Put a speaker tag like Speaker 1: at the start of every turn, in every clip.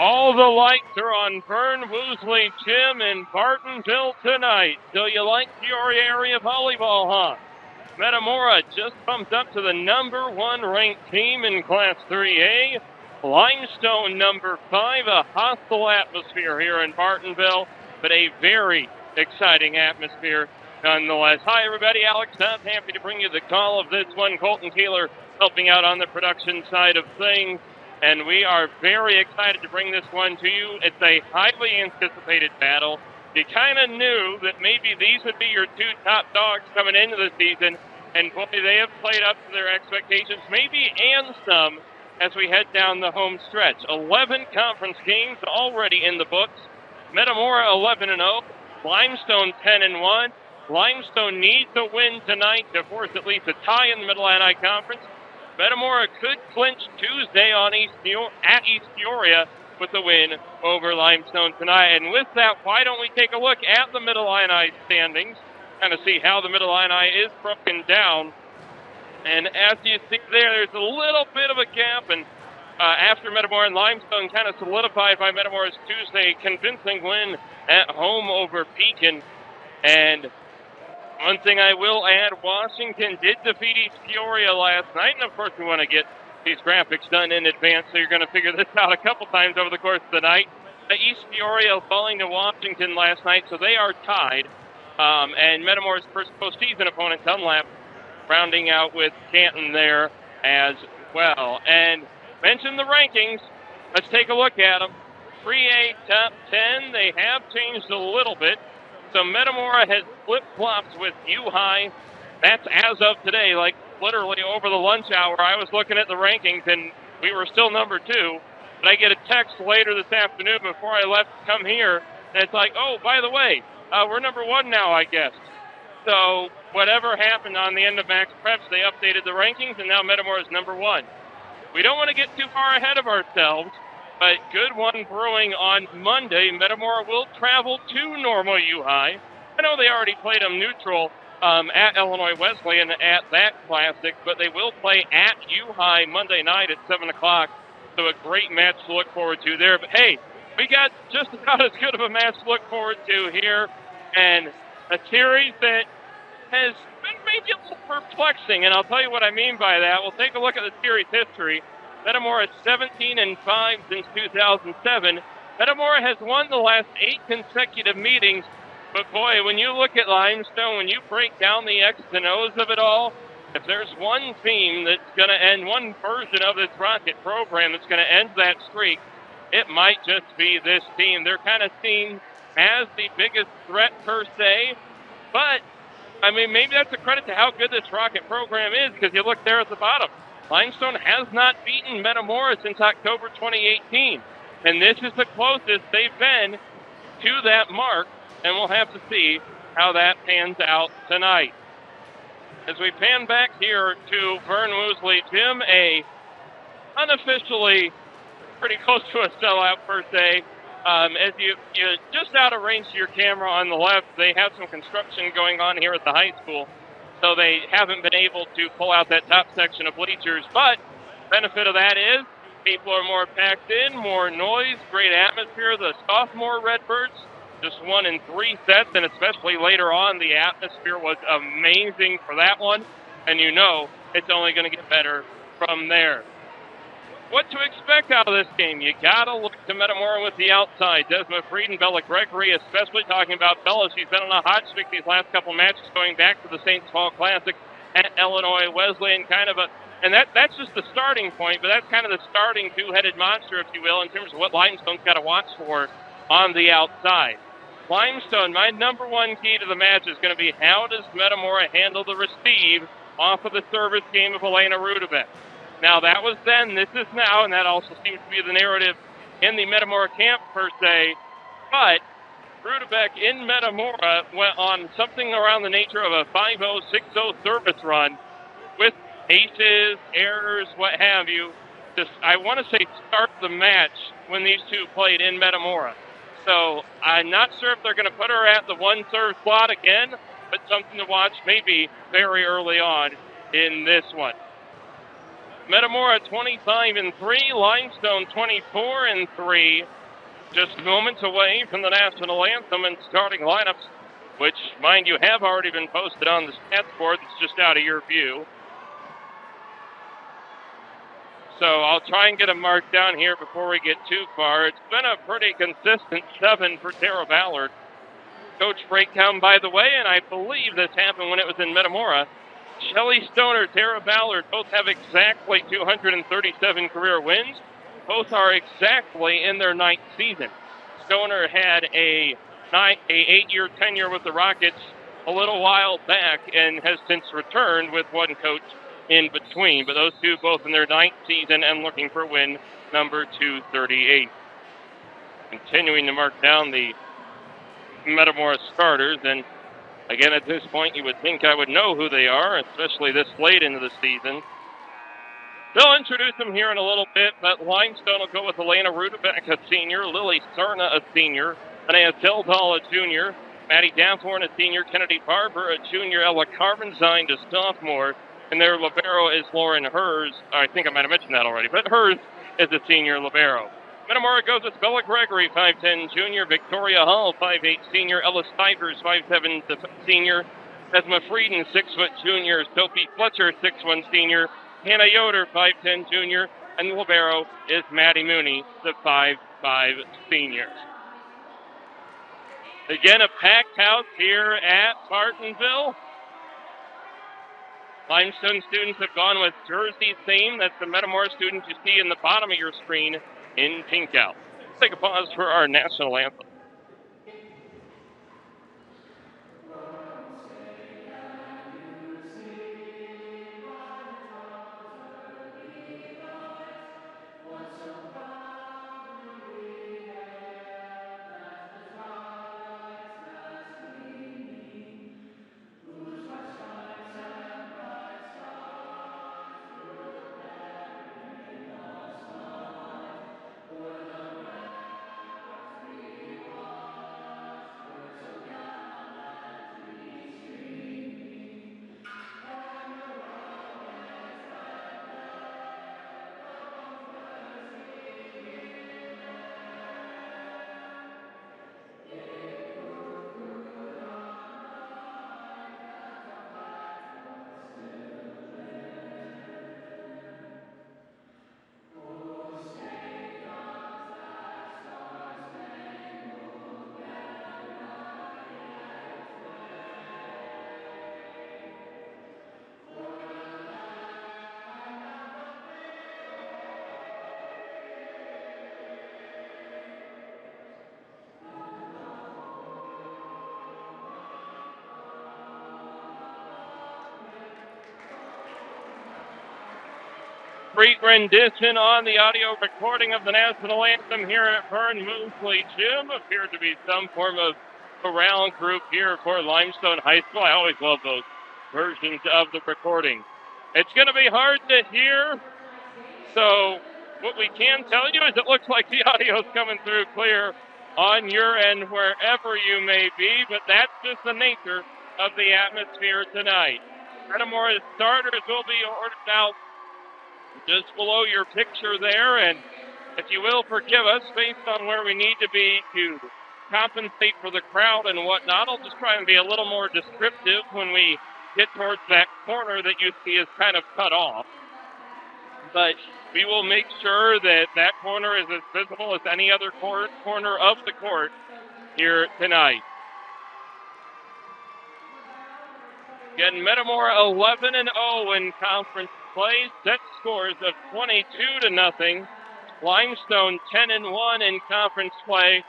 Speaker 1: All the lights are on Vern Woosley Gym in Bartonville tonight. So you like Peoria area volleyball, huh? Metamora just bumped up to the number 1 ranked team in Class 3A. Limestone number 5, a hostile atmosphere here in Bartonville, but a very exciting atmosphere nonetheless. Hi, everybody. Alex Hunt, happy to bring you the call of this one. Colton Keeler helping out on the production side of things. And we are very excited to bring this one to you. It's a highly anticipated battle. You kind of knew that maybe these would be your 2 top dogs coming into the season. And boy, they have played up to their expectations, maybe and some, as we head down the home stretch. 11 conference games already in the books. Metamora 11-0. Limestone 10-1. Limestone needs a win tonight to force at least a tie in the Mid-Atlantic Conference. Metamora could clinch Tuesday on at East Peoria with a win over Limestone tonight. And with that, why don't we take a look at the Mid-Illini standings, kind of see how the Mid-Illini is broken down. And as you see there's a little bit of a gap, and after Metamora and Limestone kind of solidified by Metamora's Tuesday convincing win at home over Pekin. And one thing I will add, Washington did defeat East Peoria last night, and of course we want to get these graphics done in advance, so you're going to figure this out a couple times over the course of the night. East Peoria falling to Washington last night, so they are tied. And Metamora's first postseason opponent, Dunlap, rounding out with Canton there as well. And mention the rankings. Let's take a look at them. 3A top 10, they have changed a little bit. So Metamora has flip-flops with U-High. That's as of today, like literally over the lunch hour. I was looking at the rankings, and we were still number 2. But I get a text later this afternoon before I left to come here, and it's like, oh, by the way, we're number 1 now, I guess. So whatever happened on the end of Max Preps, they updated the rankings, and now Metamora is number 1. We don't want to get too far ahead of ourselves, but good one brewing on Monday. Metamora will travel to Normal U-High. I know they already played them neutral at Illinois Wesleyan at that Classic, but they will play at U-High Monday night at 7 o'clock. So a great match to look forward to there. But hey, we got just about as good of a match to look forward to here, and a series that has been maybe a little perplexing, and I'll tell you what I mean by that. We'll take a look at the series history. Metamora is 17-5 since 2007. Metamora has won the last 8 consecutive meetings, but boy, when you look at Limestone, when you break down the X's and O's of it all, if there's one team that's going to end, one version of this Rocket program that's going to end that streak, it might just be this team. They're kind of seen as the biggest threat per se, but I mean, maybe that's a credit to how good this Rocket program is, because you look there at the bottom. Limestone has not beaten Metamora since October 2018, and this is the closest they've been to that mark, and we'll have to see how that pans out tonight. As we pan back here to Vern Woosley Gym, unofficially pretty close to a sellout per se. As you just out of range to your camera on the left, they have some construction going on here at the high school, so they haven't been able to pull out that top section of bleachers. But benefit of that is people are more packed in, more noise, great atmosphere. The sophomore Redbirds just won in 3 sets, and especially later on, the atmosphere was amazing for that one. And you know it's only going to get better from there. What to expect out of this game? You got to look to Metamora with the outside. Desma Freed and Bella Gregory, especially talking about Bella. She's been on a hot streak these last couple matches, going back to the St. Paul Classic at Illinois Wesleyan. And that's just the starting point, but that's kind of the starting 2-headed monster, if you will, in terms of what Limestone's got to watch for on the outside. Limestone, my number 1 key to the match is going to be how does Metamora handle the receive off of the service game of Elena Rudebeck. Now, that was then, this is now, and that also seems to be the narrative in the Metamora camp, per se. But Rudebeck in Metamora went on something around the nature of a 5-0, 6-0 service run with aces, errors, what have you. I want to say start the match when these two played in Metamora. So I'm not sure if they're going to put her at the 1-serve slot again, but something to watch maybe very early on in this one. Metamora 25-3, Limestone 24-3. Just moments away from the national anthem and starting lineups, which, mind you, have already been posted on the stats board. It's just out of your view. So I'll try and get them marked down here before we get too far. It's been a pretty consistent 7 for Tara Ballard. Coach breakdown, by the way, and I believe this happened when it was in Metamora. Shelly Stoner, Tara Ballard, both have exactly 237 career wins. Both are exactly in their 9th season. Stoner had a 8-year tenure with the Rockets a little while back and has since returned with one coach in between. But those two both in their 9th season and looking for win number 238. Continuing to mark down the Metamora starters, and again, at this point, you would think I would know who they are, especially this late into the season. They'll introduce them here in a little bit, but Limestone will go with Elena Rudebeck, a senior, Lily Serna, a senior, Anaya Tildall, a junior, Maddie Danthorn, a senior, Kennedy Barber, a junior, Ella Carbonzine, a sophomore, and their libero is Lauren Hers. I think I might have mentioned that already, but Hers is a senior libero. Metamora goes with Bella Gregory, 5'10", junior, Victoria Hall, 5'8", senior, Ella Stivers, 5'7", senior, Esma Frieden, 6' junior, Sophie Fletcher, 6'1", senior, Hannah Yoder, 5'10", junior, and the libero is Maddie Mooney, the 5'5", senior. Again, a packed house here at Martinsville. Limestone students have gone with jersey theme. That's the Metamora students you see in the bottom of your screen in pink out. Let's take a pause for our national anthem. Great rendition on the audio recording of the national anthem here at Vern Mosley Gym. Appeared to be some form of chorale group here for Limestone High School. I always love those versions of the recording. It's going to be hard to hear, so what we can tell you is it looks like the audio is coming through clear on your end wherever you may be, but that's just the nature of the atmosphere tonight. Metamora's starters will be ordered out just below your picture there, and if you will forgive us based on where we need to be to compensate for the crowd and whatnot, I'll just try and be a little more descriptive when we get towards that corner that you see is kind of cut off. But we will make sure that that corner is as visible as any other corner of the court here tonight. Again, Metamora 11-0 in conference play, set scores of 22-0. Limestone 10-1 in conference play,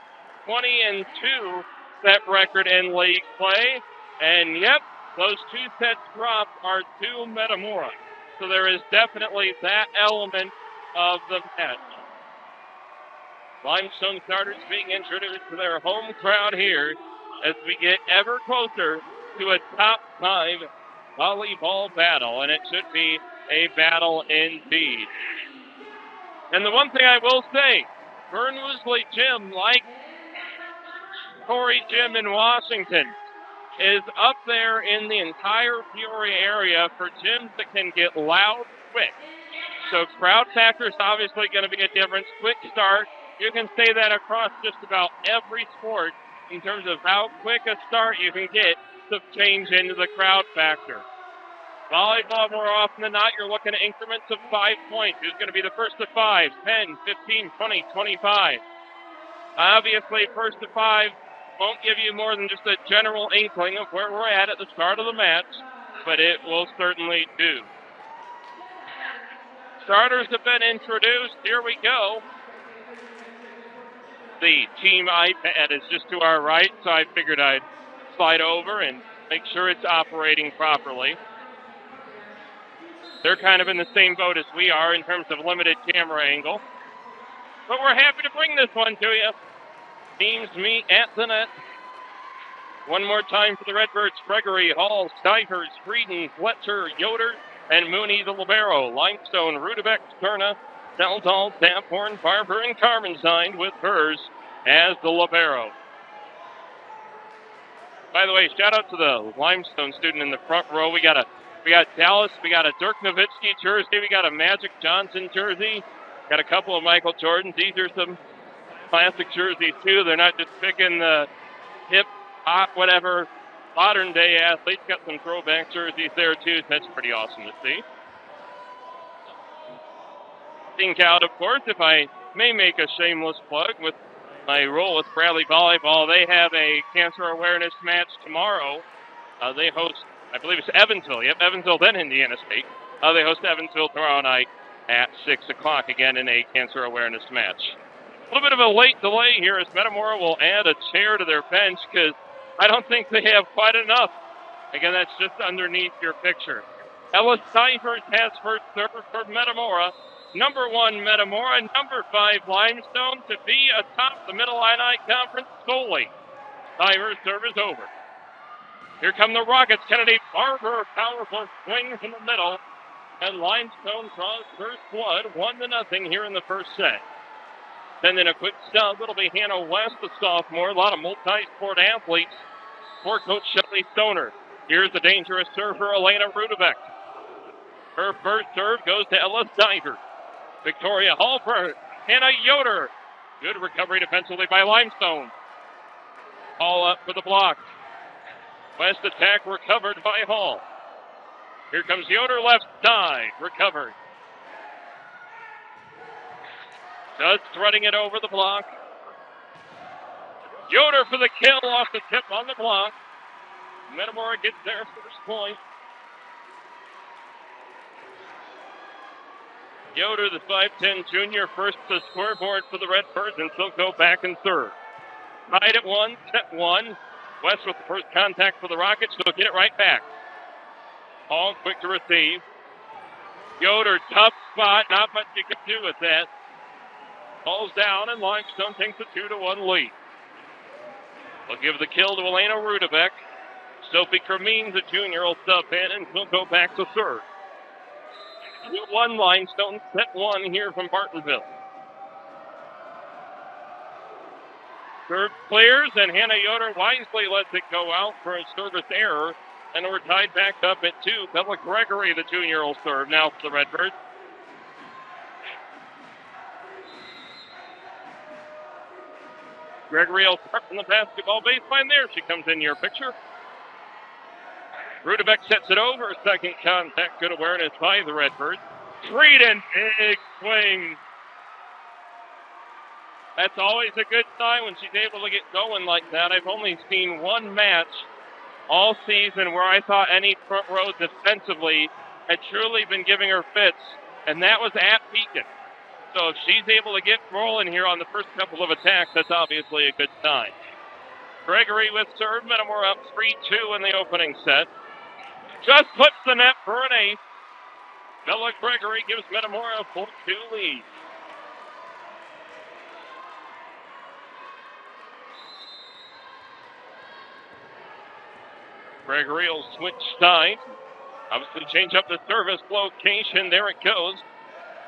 Speaker 1: 20-2 set record in league play. And yep, those two sets dropped are to Metamora. So there is definitely that element of the match. Limestone starters being introduced to their home crowd here as we get ever closer to a top 5 volleyball battle, and it should be a battle indeed. And the one thing I will say, Vern Mosley Gym, like Torrey Gym in Washington, is up there in the entire Peoria area for gyms that can get loud quick. So crowd factor is obviously going to be a difference. Quick start. You can say that across just about every sport in terms of how quick a start you can get to change into the crowd factor. Volleyball, more often than not, you're looking at increments of 5 points. Who's going to be the first to 5, 10, 15, 20, 25? Obviously, first to 5 won't give you more than just a general inkling of where we're at the start of the match, but it will certainly do. Starters have been introduced. Here we go. The team iPad is just to our right, so I figured I'd slide over and make sure it's operating properly. They're kind of in the same boat as we are in terms of limited camera angle. But we're happy to bring this one to you. Teams meet at the net. One more time for the Redbirds: Gregory, Hall, Stivers, Frieden, Fletcher, Yoder, and Mooney the libero. Limestone, Rudebeck, Cerna, Seldal, Daphorn, Barber, and Carmen signed with hers as the libero. By the way, shout out to the Limestone student in the front row. We got Dallas, we got a Dirk Nowitzki jersey, we got a Magic Johnson jersey, got a couple of Michael Jordans. These are some classic jerseys too. They're not just picking the hip, hot, whatever, modern day athletes. Got some throwback jerseys there too. That's pretty awesome to see. Think out, of course, if I may make a shameless plug with my role with Bradley Volleyball, they have a cancer awareness match tomorrow. They host, I believe it's Evansville. Yep, Evansville, then Indiana State. They host Evansville tomorrow night at 6 o'clock, again in a cancer awareness match. A little bit of a late delay here as Metamora will add a chair to their bench because I don't think they have quite enough. Again, that's just underneath your picture. Ella Stivers has first serve for Metamora. Number 1, Metamora. Number 5, Limestone to be atop the Mid-Illini Conference solely. Stivers' serve is over. Here come the Rockets. Kennedy Barber, powerful swing from the middle. And Limestone draws first blood, 1-0 here in the first set. Then in a quick sub, it'll be Hannah West, the sophomore. A lot of multi-sport athletes for Coach Shelley Stoner. Here's the dangerous server, Elena Rudebeck. Her first serve goes to Ella Stivers. Victoria Hall for Hannah Yoder. Good recovery defensively by Limestone. Hall up for the block. West attack recovered by Hall. Here comes Yoder left side. Recovered. Just threading it over the block. Yoder for the kill off the tip on the block. Metamora gets their first point. Yoder, the 5'10 junior, first to scoreboard for the Redbirds, and she'll go back and serve. Tied at 1, set 1. West with the first contact for the Rockets. She'll get it right back. Hall quick to receive. Yoder, tough spot. Not much you can do with that. Falls down, and Limestone takes a 2-1 lead. We'll give the kill to Elena Rudebeck. Sophie Cremine, the junior, will sub in, and she'll go back to serve. 2-1 Limestone, set 1 here from Bartonville. Serve clears, and Hannah Yoder wisely lets it go out for a service error, and we're tied back up at 2. Bella Gregory, the junior, will serve now for the Redbirds. Gregory will start from the basketball baseline. There she comes in your picture. Rudebeck sets it over. Second contact. Good awareness by the Redbirds. Frieden, big swing. That's always a good sign when she's able to get going like that. I've only seen one match all season where I thought any front row defensively had truly been giving her fits, and that was at Beacon. So if she's able to get rolling here on the first couple of attacks, that's obviously a good sign. Gregory with serve. Metamora up 3-2 in the opening set. Just flips the net for an ace. Bella Gregory gives Metamora a 4-2 lead. Gregory will switch sides. Obviously change up the service location. There it goes.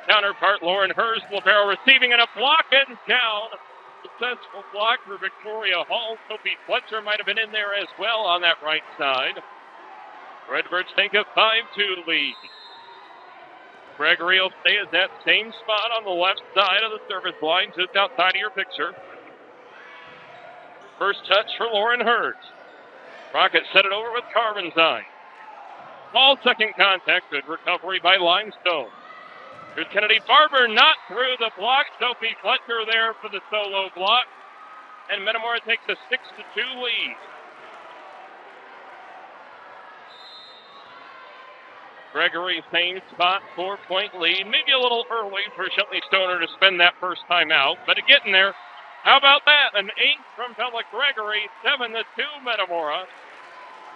Speaker 1: Counterpart Lauren Hurst, libero receiving and a block and down. Successful block for Victoria Hall. Sophie Fletcher might have been in there as well on that right side. Redbirds take a 5-2 lead. Gregory will stay at that same spot on the left side of the service line, just outside of your picture. First touch for Lauren Hurd. Rockets set it over with Carbonzine. Ball second contact. Good recovery by Limestone. Here's Kennedy Barber, not through the block. Sophie Fletcher there for the solo block. And Metamora takes a 6-2 lead. Gregory, same spot, 4-point lead. Maybe a little early for Shelly Stoner to spend that first time out, but getting there. How about that? An ace from Bella Gregory, 7-2 Metamora.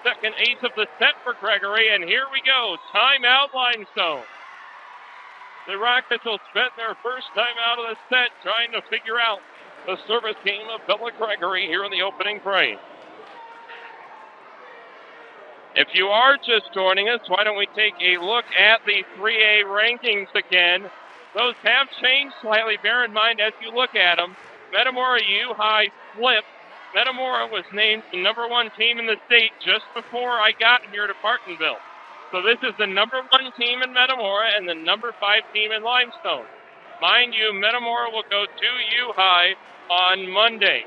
Speaker 1: Second ace of the set for Gregory, and here we go. Timeout Limestone. The Rockets will spend their first time out of the set trying to figure out the service game of Bella Gregory here in the opening frame. If you are just joining us, why don't we take a look at the 3A rankings again. Those have changed slightly. Bear in mind as you look at them, Metamora U High flipped. Metamora was named the number 1 team in the state just before I got here to Bartonville. So this is the number 1 team in Metamora and the number 5 team in Limestone. Mind you, Metamora will go to U High on Monday.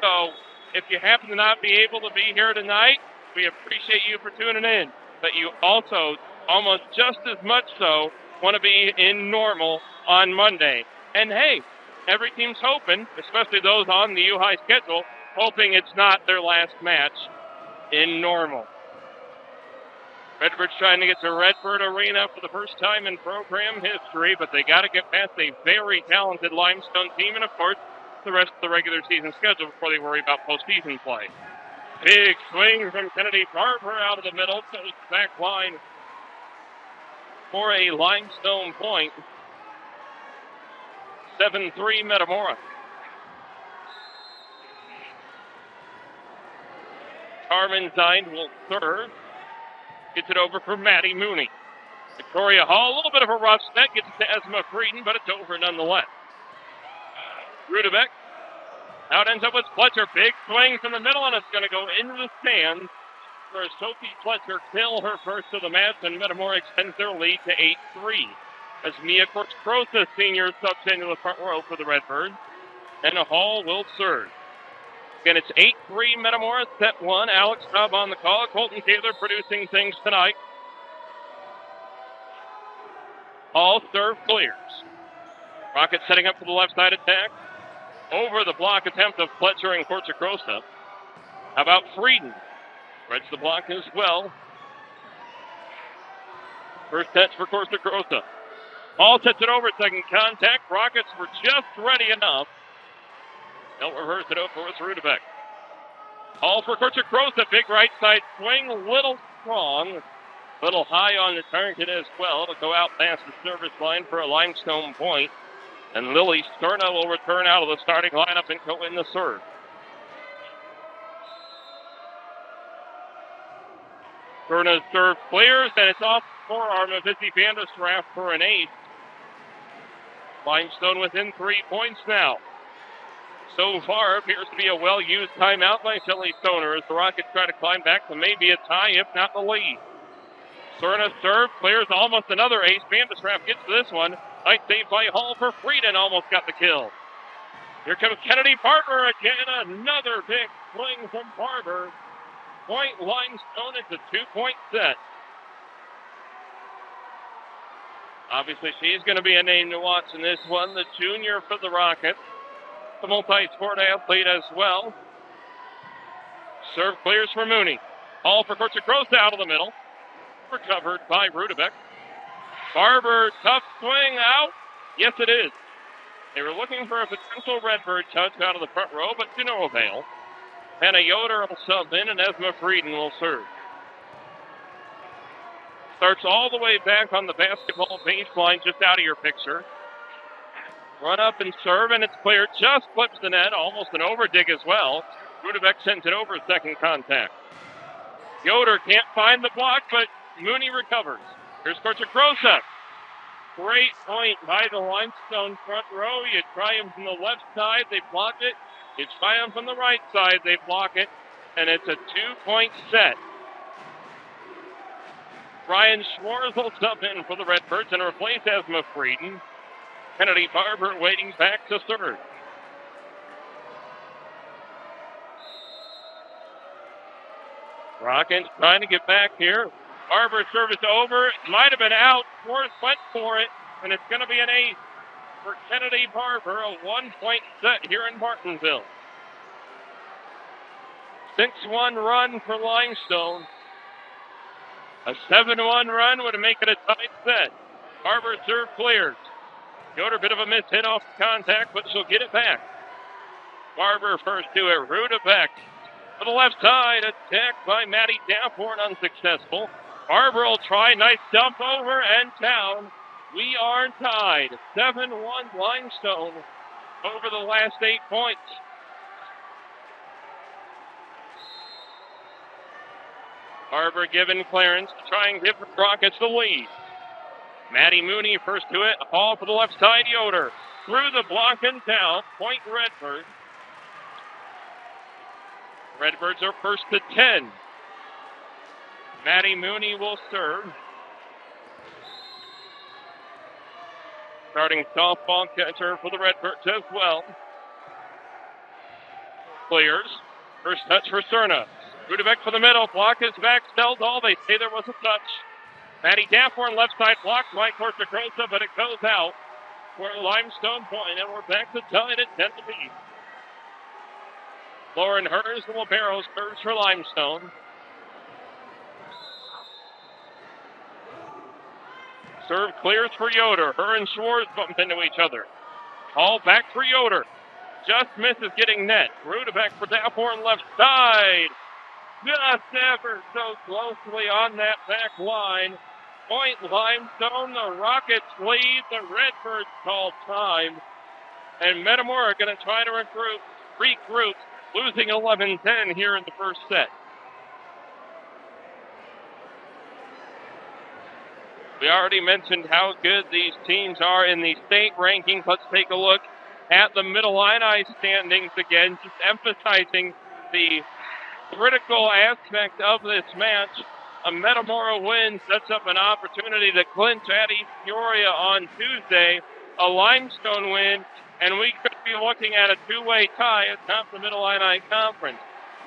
Speaker 1: So if you happen to not be able to be here tonight, we appreciate you for tuning in. But you also, almost just as much so, want to be in Normal on Monday. And hey, every team's hoping, especially those on the U High schedule, hoping it's not their last match in Normal. Redbirds trying to get to Redbird Arena for the first time in program history, but they got to get past a very talented Limestone team and, of course, the rest of the regular season schedule before they worry about postseason play. Big swing from Kennedy Barber out of the middle, goes back line for a Limestone point. 7-3 Metamora. Carbonzine will serve. Gets it over for Maddie Mooney. Victoria Hall, a little bit of a rough set. Gets it to Esma Frieden, but it's over nonetheless. Rudebeck. Out ends up with Fletcher. Big swing from the middle, and it's going to go into the stands for Sophie Fletcher kill her first of the match, and Metamora extends their lead to 8-3. As Mia Cortez-Crosa, senior, subs into the front row for the Redbirds. And Hall will serve. Again, it's 8-3 Metamora, set 1. Alex Tubb on the call. Colton Taylor producing things tonight. Hall serve clears. Rockets setting up for the left side attack. Over the block attempt of Fletcher and Cortez-Crosa. How about Frieden? Spreads the block as well. First touch for Cortez-Crosa. Hall sets it over, second contact. Rockets were just ready enough. They'll reverse it over with Rudebeck. Hall for Cortez-Crosa. Big right side swing. A little strong. A little high on the target as well. It'll go out past the service line for a Limestone point. And Lily Sterna will return out of the starting lineup and go in the serve. Sterna's serve clears, and it's off the forearm of Izzy Vanderstraff for an ace. Limestone within 3 points now. So far, appears to be a well-used timeout by Shelly Stoner as the Rockets try to climb back to maybe a tie, if not the lead. Sterna serve clears, almost another ace. Vanderstraff gets this one. Nice save by Hall for Frieden, almost got the kill. Here comes Kennedy Barber again. Another big swing from Barber. Point Limestone. It's a 2-point set. Obviously, she's going to be a name to watch in this one. The junior for the Rockets. The multi-sport athlete as well. Serve clears for Mooney. Hall for Cortez-Crosa out of the middle. Recovered by Rudebeck. Barber, tough swing out. Yes, it is. They were looking for a potential Redbird touch out of the front row, but to no avail. Hannah Yoder will sub in, and Esma Frieden will serve. Starts all the way back on the basketball baseline, just out of your picture. Run up and serve, and it's cleared. Just flips the net, almost an overdig as well. Rudebeck sends it over, second contact. Yoder can't find the block, but Mooney recovers. Here's Cortez-Crosa. Great point by the Limestone front row. You try him from the left side, they block it. You try him from the right side, they block it. And it's a 2-point set. Ryan Schwartz will sub in for the Redbirds and replace Esma Frieden. Kennedy Barber waiting back to third. Rockets trying to get back here. Barber service over. It might have been out. Schwartz went for it, and it's going to be an ace for Kennedy Barber, a 1-point set here in Martinsville. 6-1 run for Limestone. A 7-1 run would make it a tight set. Barber serve clears. Yoder, bit of a miss hit off contact, but she'll get it back. Barber first to it. Rudebeck for the left side. Attacked by Maddie Daphorn, unsuccessful. Barber will try. Nice dump over and down. We are tied. 7-1 Limestone over the last 8 points. Barber given clearance to try and give the Rockets the lead. Maddie Mooney first to it. Hall for the left side. Yoder through the block and down. Point Redbird. Redbirds are first to 10. Maddie Mooney will serve. Starting softball catcher for the Redbirds as well. Clears. First touch for Cerna. Rudebeck for the middle. Block is back. Steldall. They say there was a touch. Maddie Daphorn left side blocked by Cortacrosa, but it goes out for Limestone point, and we're back to tied at 10 apiece. Lauren Hers, the Liberos, serves for Limestone. Serve clears for Yoder. Her and Schwartz bump into each other. All back for Yoder. Just misses getting net. Rudebeck for Daphorn left side. Just ever so closely on that back line. Point Limestone. The Rockets lead. The Redbirds call time. And Metamora are going to try to regroup, losing 11-10 here in the first set. We already mentioned how good these teams are in the state rankings. Let's take a look at the Middle Illini standings again, just emphasizing the critical aspect of this match. A Metamora win sets up an opportunity to clinch at East Peoria on Tuesday. A Limestone win, and we could be looking at a two-way tie atop the Middle Illini Conference.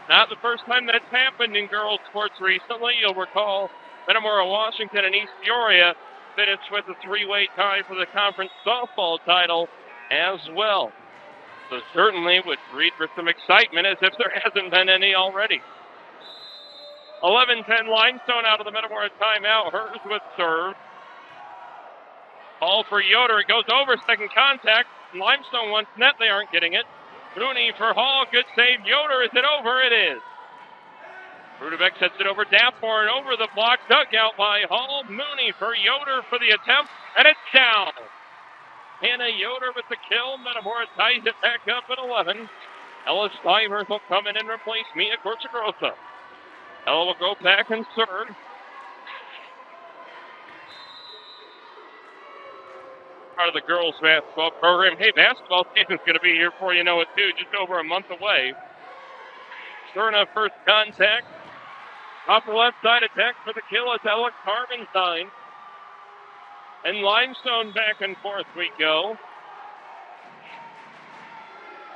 Speaker 1: Not the first time that's happened in girls sports recently. You'll recall Metamora, Washington, and East Peoria finished with a three-way tie for the conference softball title as well. So certainly would breed for some excitement, as if there hasn't been any already. 11-10 Limestone out of the Metamora timeout. Hers with serve. Ball for Yoder. It goes over. Second contact. Limestone wants net. They aren't getting it. Mooney for Hall. Good save. Yoder. Is it over? It is. Rudebeck sets it over. Daphorn over the block. Dug out by Hall. Mooney for Yoder for the attempt. And it's down. Hannah Yoder with the kill. Metamora ties it back up at 11. Ella Stivers will come in and replace Mia Corchagrosa. Ella will go back and serve. Part of the girls' basketball program. Hey, basketball season's going to be here before you know it, too. Just over a month away. Cerna first contact. Off the left side attack for the kill. It's Ella Carbentine. And Limestone back and forth we go.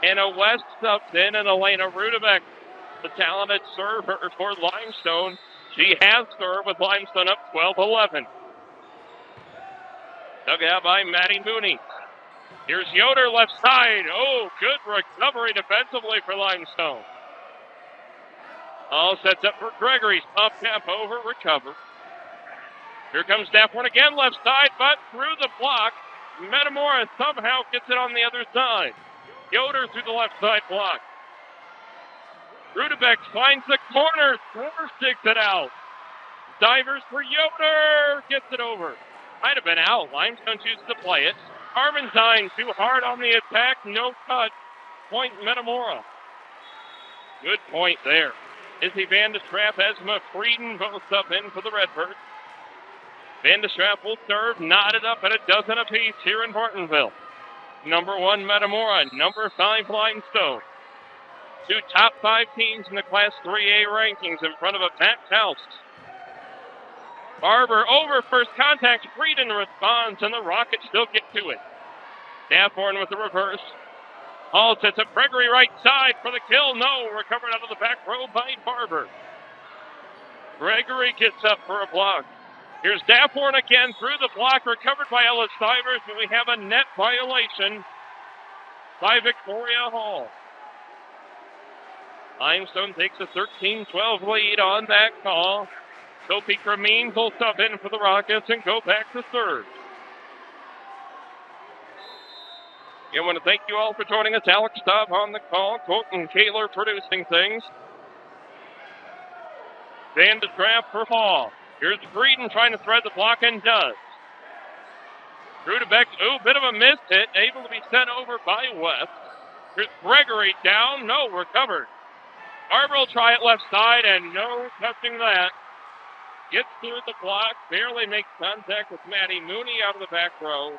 Speaker 1: Anna West subs in, and Elena Rudebeck, the talented server for Limestone. She has served with Limestone up 12-11. Dug out by Maddie Mooney. Here's Yoder left side. Oh, good recovery defensively for Limestone. All sets up for Gregory's off tap over, recover. Here comes Daphorn again, left side, but through the block. Metamora somehow gets it on the other side. Yoder through the left side block. Rudebeck finds the corner. Sticks it out. Divers for Yoder. Gets it over. Might have been out. Limestone chooses to play it. Carbentine too hard on the attack. No touch. Point Metamora. Good point there. Izzy Van de Straap, Esma Frieden both up in for the Redbirds. Van de Straap will serve, knotted up at a dozen apiece here in Martinsville. Number 1, Metamora. Number 5, Limestone. Two top 5 teams in the Class 3A rankings in front of a packed house. Barber over first contact. Frieden responds, and the Rockets still get to it. Daphorn with the reverse. Hall sets up Gregory right side for the kill. No, recovered out of the back row by Barber. Gregory gets up for a block. Here's Daphorn again through the block, recovered by Ellis Stivers, but we have a net violation by Victoria Hall. Limestone takes a 13-12 lead on that call. Sophie Cremines will sub in for the Rockets and go back to serve. I want to thank you all for joining us. Alex Staub on the call. Colton Kaler producing things. Van de Trapp for Hall. Here's Frieden trying to thread the block and does. Rudebeck, bit of a missed hit, able to be sent over by West. Here's Gregory down, no, recovered. Barber will try it left side and no touching that. Gets through the block, barely makes contact with Maddie Mooney out of the back row.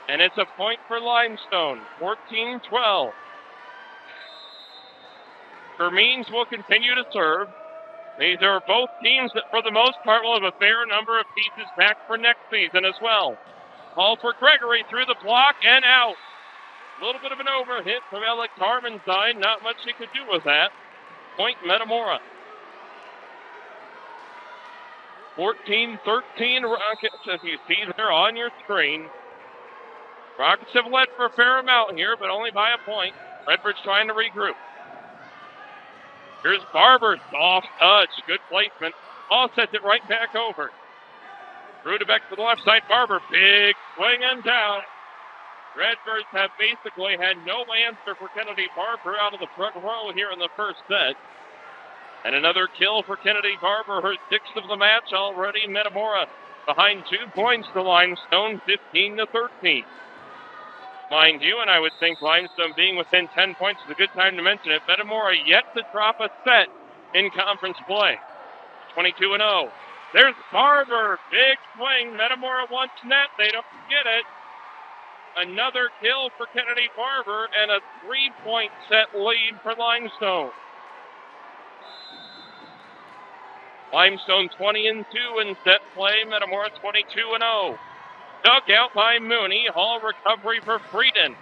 Speaker 1: And it's a point for Limestone, 14-12. Cremines will continue to serve. These are both teams that, for the most part, will have a fair number of pieces back for next season as well. Ball for Gregory through the block and out. A little bit of an overhit from Alex Harmon's side. Not much he could do with that. Point Metamora. 14-13 Rockets, as you see there on your screen. Rockets have led for a fair amount here, but only by a point. Redbirds trying to regroup. Here's Barber, soft touch, good placement. Ball sets it right back over. Rudebeck to the left side, Barber, big swing and down. Redbirds have basically had no answer for Kennedy Barber out of the front row here in the first set. And another kill for Kennedy Barber, her sixth of the match already. Metamora behind 2 points to Limestone, 15-13. Mind you, and I would think Limestone being within 10 points is a good time to mention it. Metamora yet to drop a set in conference play. 22-0. There's Barber. Big swing. Metamora wants net. They don't get it. Another kill for Kennedy Barber and a 3-point set lead for Limestone. Limestone 20-2 in set play. Metamora 22-0. Dug out by Mooney. Hall recovery for Frieden.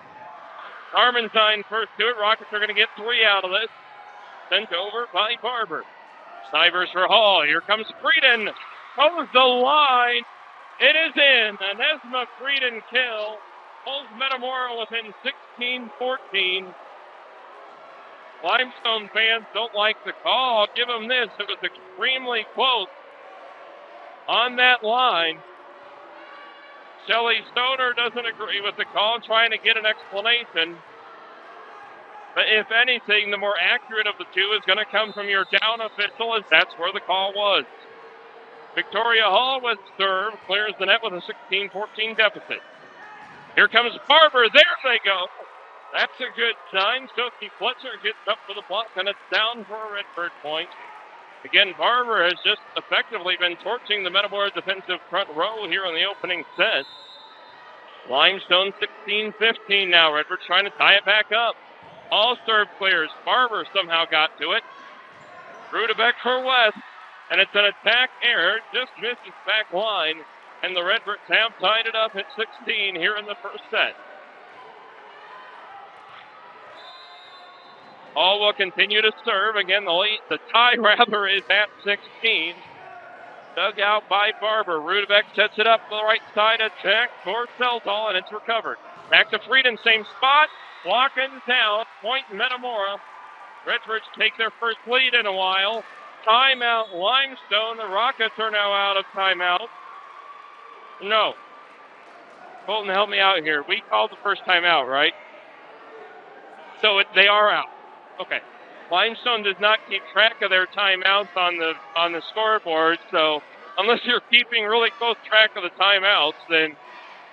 Speaker 1: Armenzine first to it. Rockets are going to get 3 out of this. Sent over by Barber. Stivers for Hall. Here comes Frieden. Goes the line. It is in. An Esma Frieden kill. Pulls Metamora within 16-14. Limestone fans don't like the call. I'll give them this. It was extremely close on that line. Shelley Stoner doesn't agree with the call, trying to get an explanation. But if anything, the more accurate of the two is going to come from your down official, as that's where the call was. Victoria Hall with serve, clears the net with a 16-14 deficit. Here comes Barber. There they go. That's a good sign. Sophie Fletcher gets up for the block, and it's down for a Redbird point. Again, Barber has just effectively been torching the Metamora defensive front row here in the opening set. Limestone 16-15 now. Redbirds trying to tie it back up. All serve clears. Barber somehow got to it. Rudebeck for West. And it's an attack error. Just misses back line. And the Redbirds have tied it up at 16 here in the first set. Hall will continue to serve. Again, the tie is at 16. Dug out by Barber. Rudebeck sets it up to the right side. Attack for Seltall, and it's recovered. Back to Frieden, same spot. Block and down. Point Metamora. Redbirds take their first lead in a while. Timeout Limestone. The Rockets are now out of timeout. No. Colton, help me out here. We called the first timeout, right? So they are out. Okay. Limestone does not keep track of their timeouts on the scoreboard, so unless you're keeping really close track of the timeouts, then it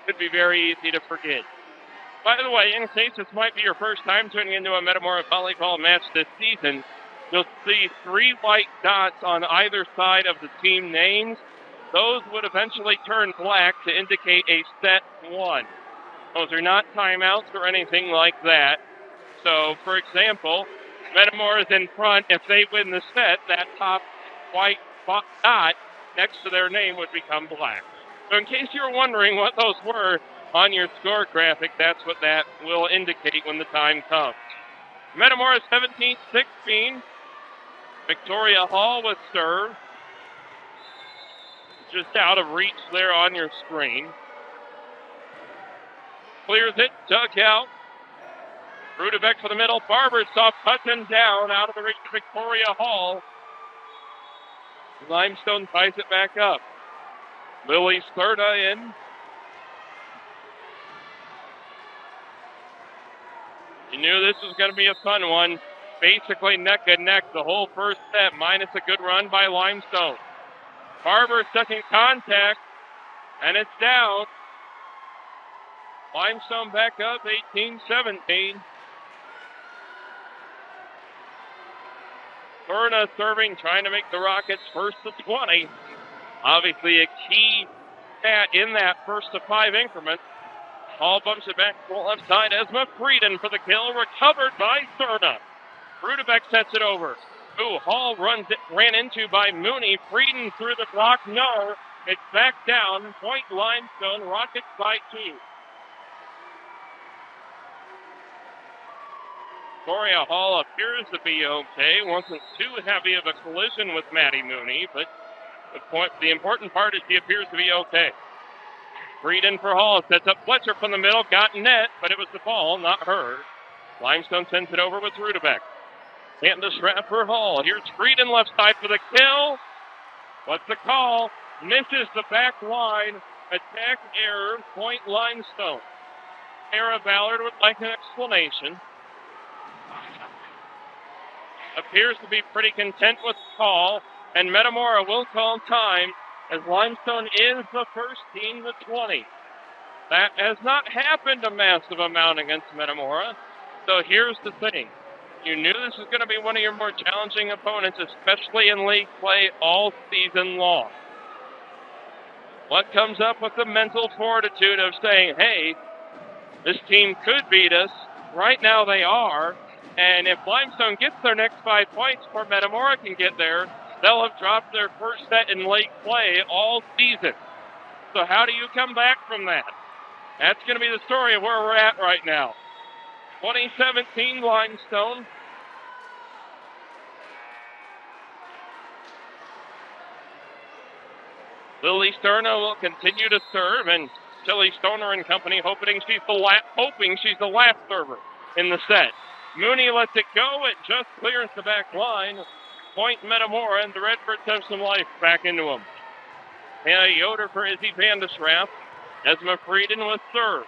Speaker 1: could be very easy to forget. By the way, in case this might be your first time tuning into a Metamora volleyball match this season, you'll see 3 white dots on either side of the team names. Those would eventually turn black to indicate a set 1. Those are not timeouts or anything like that. So, for example, Metamora is in front. If they win the set, that top white dot next to their name would become black. So in case you were wondering what those were on your score graphic, that's what that will indicate when the time comes. Metamora 17-16. Victoria Hall with serve. Just out of reach there on your screen. Clears it, dug out. Rudebeck for the middle. Barber soft touch and down out of the reach of Victoria Hall. Limestone ties it back up. Lily Sturda in. You knew this was going to be a fun one. Basically neck and neck the whole first set, minus a good run by Limestone. Barber second contact, and it's down. Limestone back up, 18-17. Sturda serving, trying to make the Rockets first to 20. Obviously a key stat in that first to 5 increment. Hall bumps it back to the left side. Esma Frieden for the kill, recovered by Sturda. Rudebeck sets it over. Hall ran into by Mooney. Frieden through the block. No, it's back down. Point Limestone. Rockets by 2. Victoria Hall appears to be okay. Wasn't too heavy of a collision with Maddie Mooney, but the important part is she appears to be okay. Frieden for Hall. Sets up Fletcher from the middle. Got net, but it was the ball, not her. Limestone sends it over with Rudebeck. Vanderschrapp for Hall. Here's Frieden left side for the kill. What's the call? Misses the back line. Attack error. Point Limestone. Sarah Ballard would like an explanation. Appears to be pretty content with the call. And Metamora will call time as Limestone is the first team to 20. That has not happened a massive amount against Metamora. So here's the thing. You knew this was going to be one of your more challenging opponents, especially in league play all season long. What comes up with the mental fortitude of saying, hey, this team could beat us. Right now they are. And if Limestone gets their next 5 points before Metamora can get there, they'll have dropped their first set in league play all season. So how do you come back from that? That's going to be the story of where we're at right now. 2017 Limestone. Lily Sturda will continue to serve, and Tilly Stoner and company hoping she's the last server in the set. Mooney lets it go. It just clears the back line. Point Metamora, and the Redbirds have some life back into them. Hannah Yoder for Izzy Vanderschrapp. Esma Frieden with serve.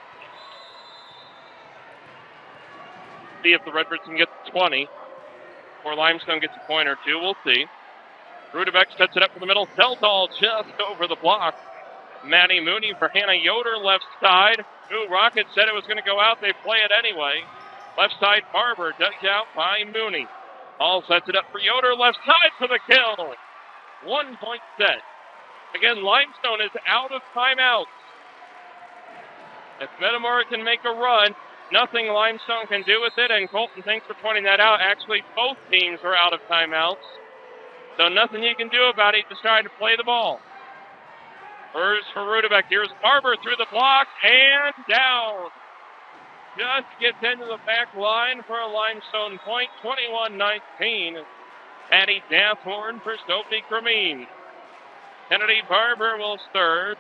Speaker 1: See if the Redbirds can get to 20. Or Limestone gets a point or two. We'll see. Rudebeck sets it up for the middle. Seltall just over the block. Maddie Mooney for Hannah Yoder, left side. Rocket said it was going to go out. They play it anyway. Left side, Barber dug out by Mooney. Hall sets it up for Yoder, left side for the kill. 1 point set. Again, Limestone is out of timeouts. If Metamora can make a run, nothing Limestone can do with it, and Colton, thanks for pointing that out. Actually, both teams are out of timeouts, so nothing you can do about it. Just trying to play the ball. First for Rudebeck. Here's Barber through the block and down. Just gets into the back line for a Limestone point. 21-19. Patty Dathorn for Sophie Cremeen. Kennedy Barber will serve.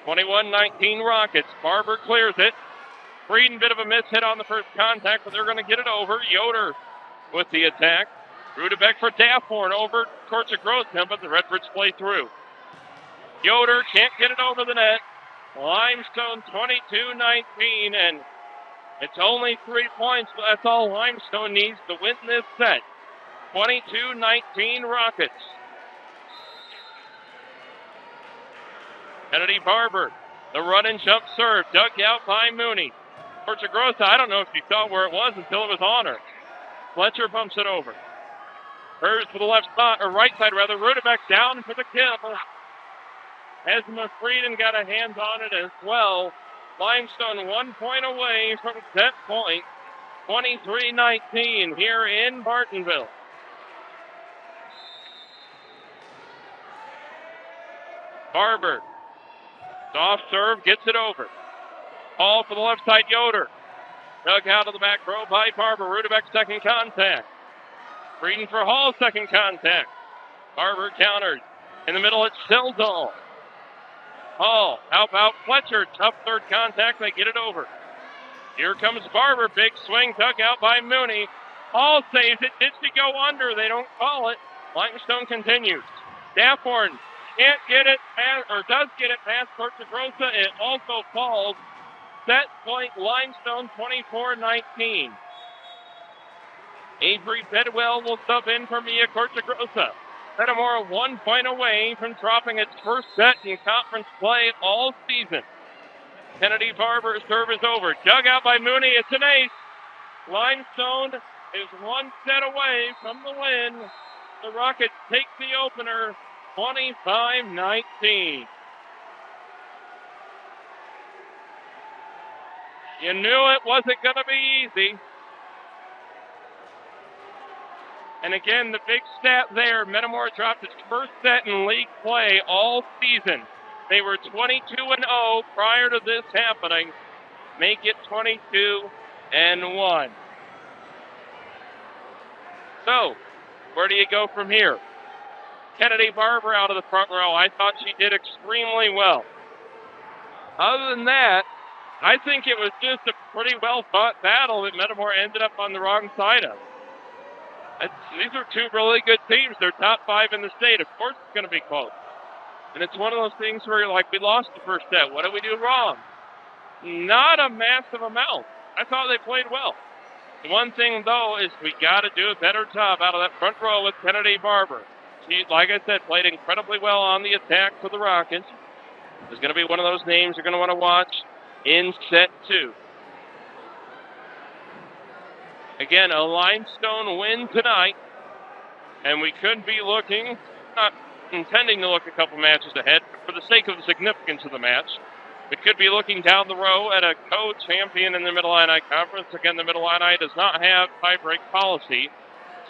Speaker 1: (21-19) Rockets. Barber clears it. Frieden, bit of a miss hit on the first contact, but they're going to get it over. Yoder with the attack. Rudebeck for Dathorn over towards the Grossman, but the Redbirds play through. Yoder can't get it over the net. Limestone 22-19, and it's only 3 points, but that's all Limestone needs to win this set. 22-19 Rockets. Kennedy Barber, the run and jump serve, dug out by Mooney. Portagrossa, I don't know if you saw where it was until it was on her. Fletcher bumps it over. Hers for the left side, or right side rather. Rudebeck down for the kill. Esma Frieden got a hand on it as well. Limestone 1 point away from set point. 23-19 here in Bartonville. Barber, soft serve, gets it over. Ball for the left side, Yoder. Dug out of the back row by Barber. Rudebeck, second contact. Breeden for Hall, second contact. Barber counters. In the middle, it's Sildall. Hall, how about Fletcher? Tough third contact, they get it over. Here comes Barber, big swing, dug out by Mooney. Hall saves it, did she go under? They don't call it. Limestone continues. Daffhorn can't get it, or does get it past Portagrosa. It also falls. Set point Limestone 24-19. Avery Bedwell will sub in for Mia Cortagrosa. Metamora 1 point away from dropping its first set in conference play all season. Kennedy Barber's serve is over. Dug out by Mooney. It's an ace. Limestone is 1 set away from the win. The Rockets take the opener 25-19. You knew it wasn't going to be easy. And again, the big stat there, Metamora dropped its first set in league play all season. They were 22-0 prior to this happening. Make it 22-1. So, where do you go from here? Kennedy Barber out of the front row. I thought she did extremely well. Other than that, I think it was just a pretty well-fought battle that Metamora ended up on the wrong side of. These are two really good teams. They're top 5 in the state. Of course it's going to be close. And it's one of those things where you're like, we lost the first set. What did we do wrong? Not a massive amount. I thought they played well. The one thing, though, is we got to do a better job out of that front row with Kennedy Barber. She, like I said, played incredibly well on the attack for the Rockets. There's going to be one of those names you're going to want to watch in set 2. Again, a Limestone win tonight, and we could be looking, not intending to look a couple matches ahead, but for the sake of the significance of the match, we could be looking down the row at a co-champion in the Mid-Illini Conference. Again, the Mid-Illini does not have tie-break policy,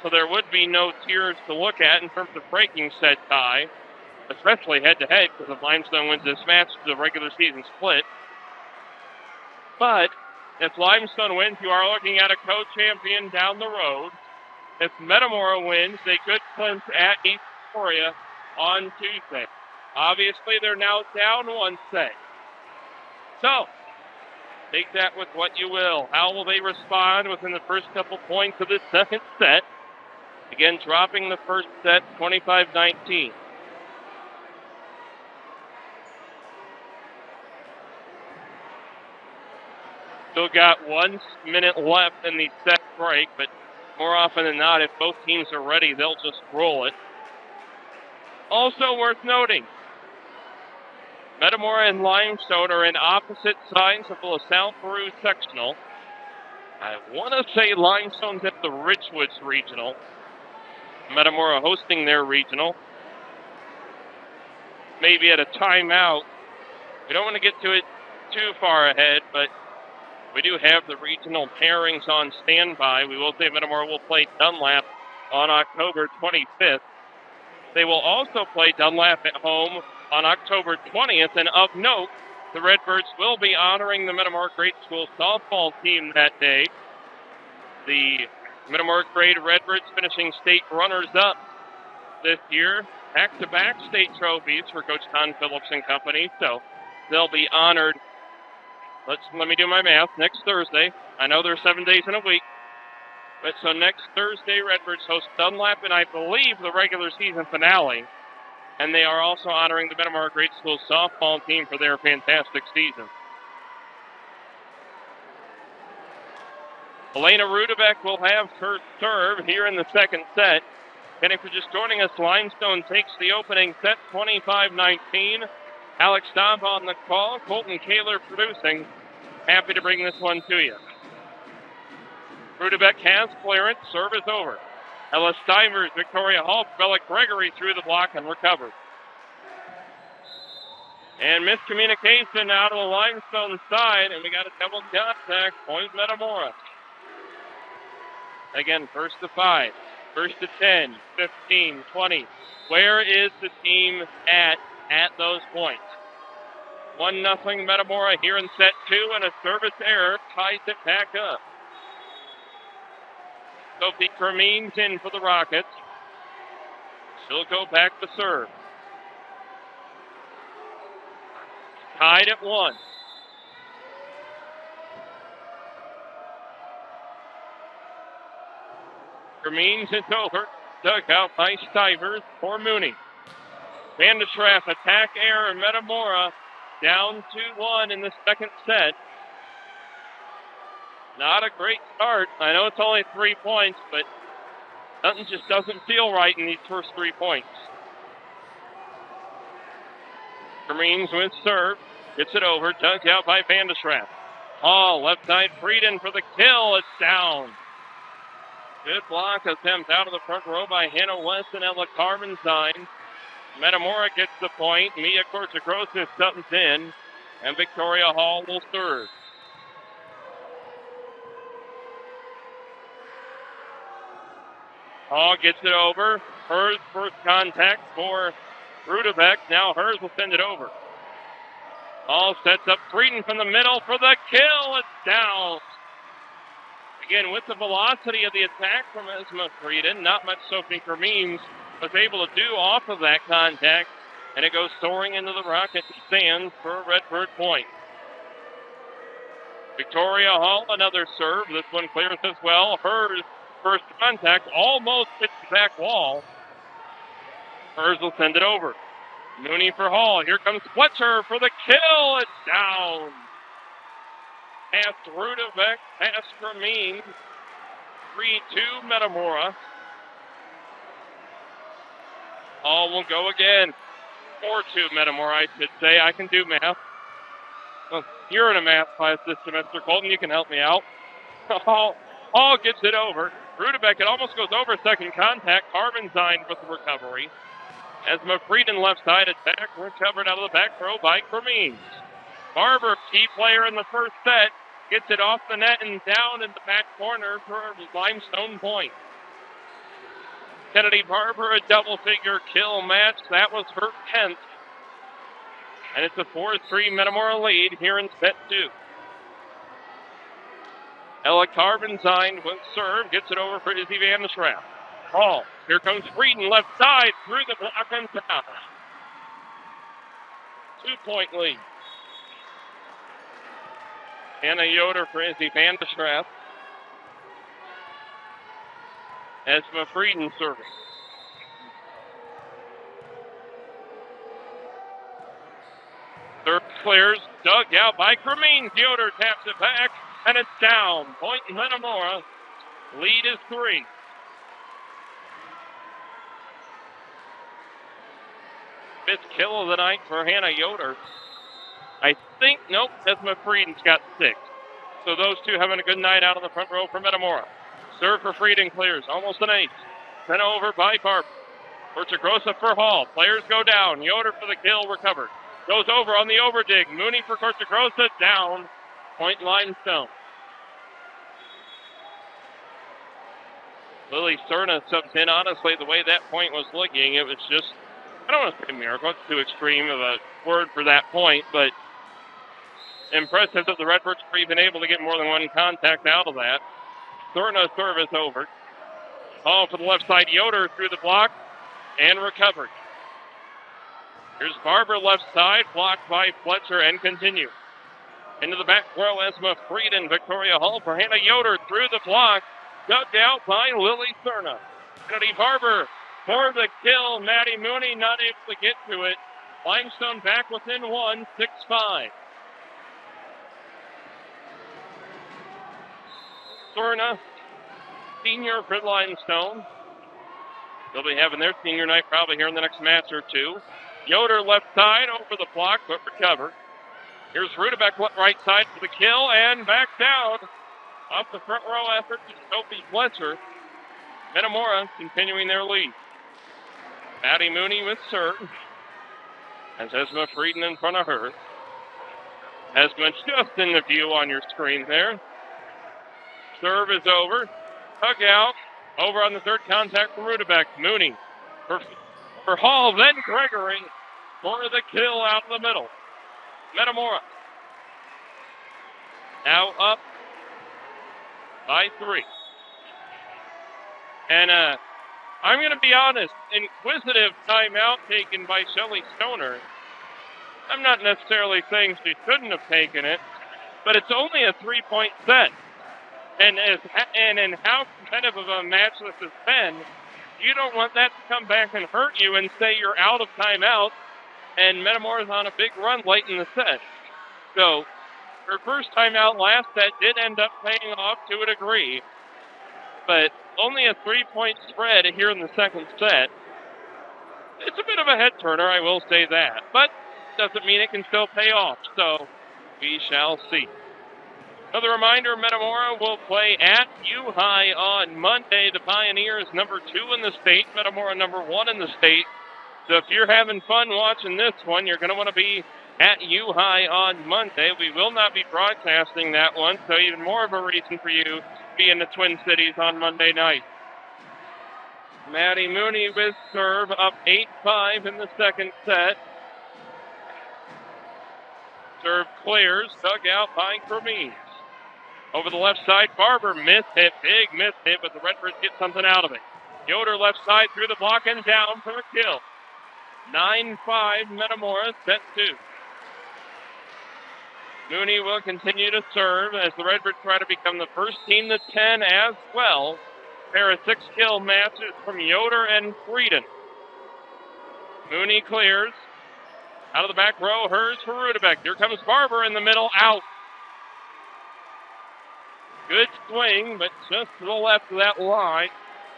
Speaker 1: so there would be no tiers to look at in terms of breaking said tie, especially head-to-head, because if Limestone wins this match, the regular season split. But if Limestone wins, you are looking at a co-champion down the road. If Metamora wins, they could clinch at East Victoria on Tuesday. Obviously, they're now down 1 set. So, take that with what you will. How will they respond within the first couple points of this second set? Again, dropping the first set 25-19. Still got 1 minute left in the set break, but more often than not, if both teams are ready, they'll just roll it. Also worth noting, Metamora and Limestone are in opposite sides of the LaSalle Peru sectional. I want to say Limestone's at the Richwoods regional. Metamora hosting their regional. Maybe at a timeout. We don't want to get to it too far ahead, but we do have the regional pairings on standby. We will say Metamora will play Dunlap on October 25th. They will also play Dunlap at home on October 20th. And of note, the Redbirds will be honoring the Metamora Grade School softball team that day. The Metamora Grade Redbirds finishing state runners-up this year. Back-to-back state trophies for Coach Don Phillips and company. So they'll be honored. Let me do my math. Next Thursday. I know there's 7 days in a week. But so next Thursday, Redbirds host Dunlap and I believe the regular season finale. And they are also honoring the Metamora Grade School softball team for their fantastic season. Elena Rudebeck will have her serve here in the second set. And if you're just joining us, Limestone takes the opening set 25-19. Alex Stomp on the call. Colton Kaler producing. Happy to bring this one to you. Rudebeck has clearance. Serve is over. Ella Stivers, Victoria Hall, Bella Gregory through the block and recovered. And miscommunication out of the Limestone side, and we got a double contact. Point Metamora. Again, first to 5, first to 10, 15, 20. Where is the team at those points? 1-0 Metamora here in set 2, and a service error ties it back up. Sophie Cremines in for the Rockets. She'll go back to serve. Tied at 1. Cremines is over. Dug out by Stivers for Mooney. Vandeschraff attack error. Metamora down 2-1 in the second set. Not a great start. I know it's only 3 points, but something just doesn't feel right in these first 3 points. Cremines with serve. Gets it over. Dug out by Vandeschraff. Hall, left side, Frieden for the kill. It's down. Good block attempt out of the front row by Hannah West and Ella Carbonstein. Metamora gets the point. Mia Korchakrosis comes in, and Victoria Hall will serve. Hall gets it over. Hers first contact for Rudebeck. Now Hers will send it over. Hall sets up Frieden from the middle for the kill. It's down. Again, with the velocity of the attack from Esma Frieden, not much Sophie Cremines was able to do off of that contact, and it goes soaring into the Rocket stands for a Redbird point. Victoria Hall, another serve. This one clears as well. Hers first contact almost hits the back wall. Hers will send it over. Mooney for Hall. Here comes Fletcher for the kill. It's down. Past Rudebeck, past Cremines. 3-2 Metamora. Hall will go again. 4-2 Metamora, I should say. I can do math. Well, you're in a math class this semester, Colton. You can help me out. Hall gets it over. Rudebeck, it almost goes over second contact. Carbonstein with the recovery. Esma Frieden left side attack, recovered out of the back row by Cremines. Barber, key player in the first set, gets it off the net and down in the back corner for a Limestone point. Kennedy Barber, a double-figure kill match. That was her 10th. And it's a 4-3 Metamora lead here in set 2. Ella Carbonstein with serve, gets it over for Izzy Vandeschraff. Hall, here comes Frieden, left side, through the block and down. 2-point lead. Hannah Yoder for Izzy Vandeschraff. Esma Frieden serving. Third clears, dug out by Cremines. Yoder taps it back, and it's down. Point Metamora. Lead is 3. Fifth kill of the night for Hannah Yoder. I think, nope, Esma Frieden's got 6. So those two having a good night out of the front row for Metamora. Serve for Frieden clears, almost an ace. Sent over by Barber. Korchakrosis for Hall. Players go down. Yoder for the kill, recovered. Goes over on the overdig. Mooney for Korchakrosis, down. Point Limestone. Lily Cerna subs in. Honestly, the way that point was looking, it was just, I don't want to say miracle. It's too extreme of a word for that point, but impressive that the Redbirds have been able to get more than one contact out of that. Cerna service over. Hall for the left side. Yoder through the block and recovered. Here's Barber left side, blocked by Fletcher and continue. Into the back row, Esma Frieden. Victoria Hall for Hannah Yoder through the block. Dug out by Lily Cerna. Kennedy Barber for the kill. Maddie Mooney not able to get to it. Limestone back within 1, 6-5. Cerna, senior for Limestone. They'll be having their senior night probably here in the next match or two. Yoder left side over the block, but recovered. Here's Rudebeck right side for the kill and back down. Off the front row effort to Sophie Fletcher. Metamora continuing their lead. Maddie Mooney with serve. As Esma Frieden in front of her. Esma just in the view on your screen there. Serve is over. dugout. Over on the third contact from Rudebeck. Mooney for Hall, then Gregory for the kill out of the middle. Metamora now up by 3. And I'm going to be honest, inquisitive timeout taken by Shelly Stoner. I'm not necessarily saying she shouldn't have taken it, but it's only a 3-point set. And in how competitive of a match this has been, you don't want that to come back and hurt you and say you're out of timeout, and Metamora's on a big run late in the set. So her first timeout last set did end up paying off to a degree, but only a 3-point spread here in the second set. It's a bit of a head turner, I will say that, but doesn't mean it can still pay off, so we shall see. Another reminder, Metamora will play at U-High on Monday. The Pioneers number 2 in the state, Metamora number 1 in the state. So if you're having fun watching this one, you're going to want to be at U-High on Monday. We will not be broadcasting that one, so even more of a reason for you to be in the Twin Cities on Monday night. Maddie Mooney with serve, up 8-5 in the second set. Serve clears, dug out by Cremines. Over the left side, Barber miss hit, big miss hit, but the Redbirds get something out of it. Yoder left side through the block and down for a kill. 9-5, Metamora, set 2. Mooney will continue to serve as the Redbirds try to become the first team to 10 as well. Pair of 6-kill matches from Yoder and Frieden. Mooney clears. Out of the back row, hers for Rudebeck. Here comes Barber in the middle, out. Good swing, but just to the left of that line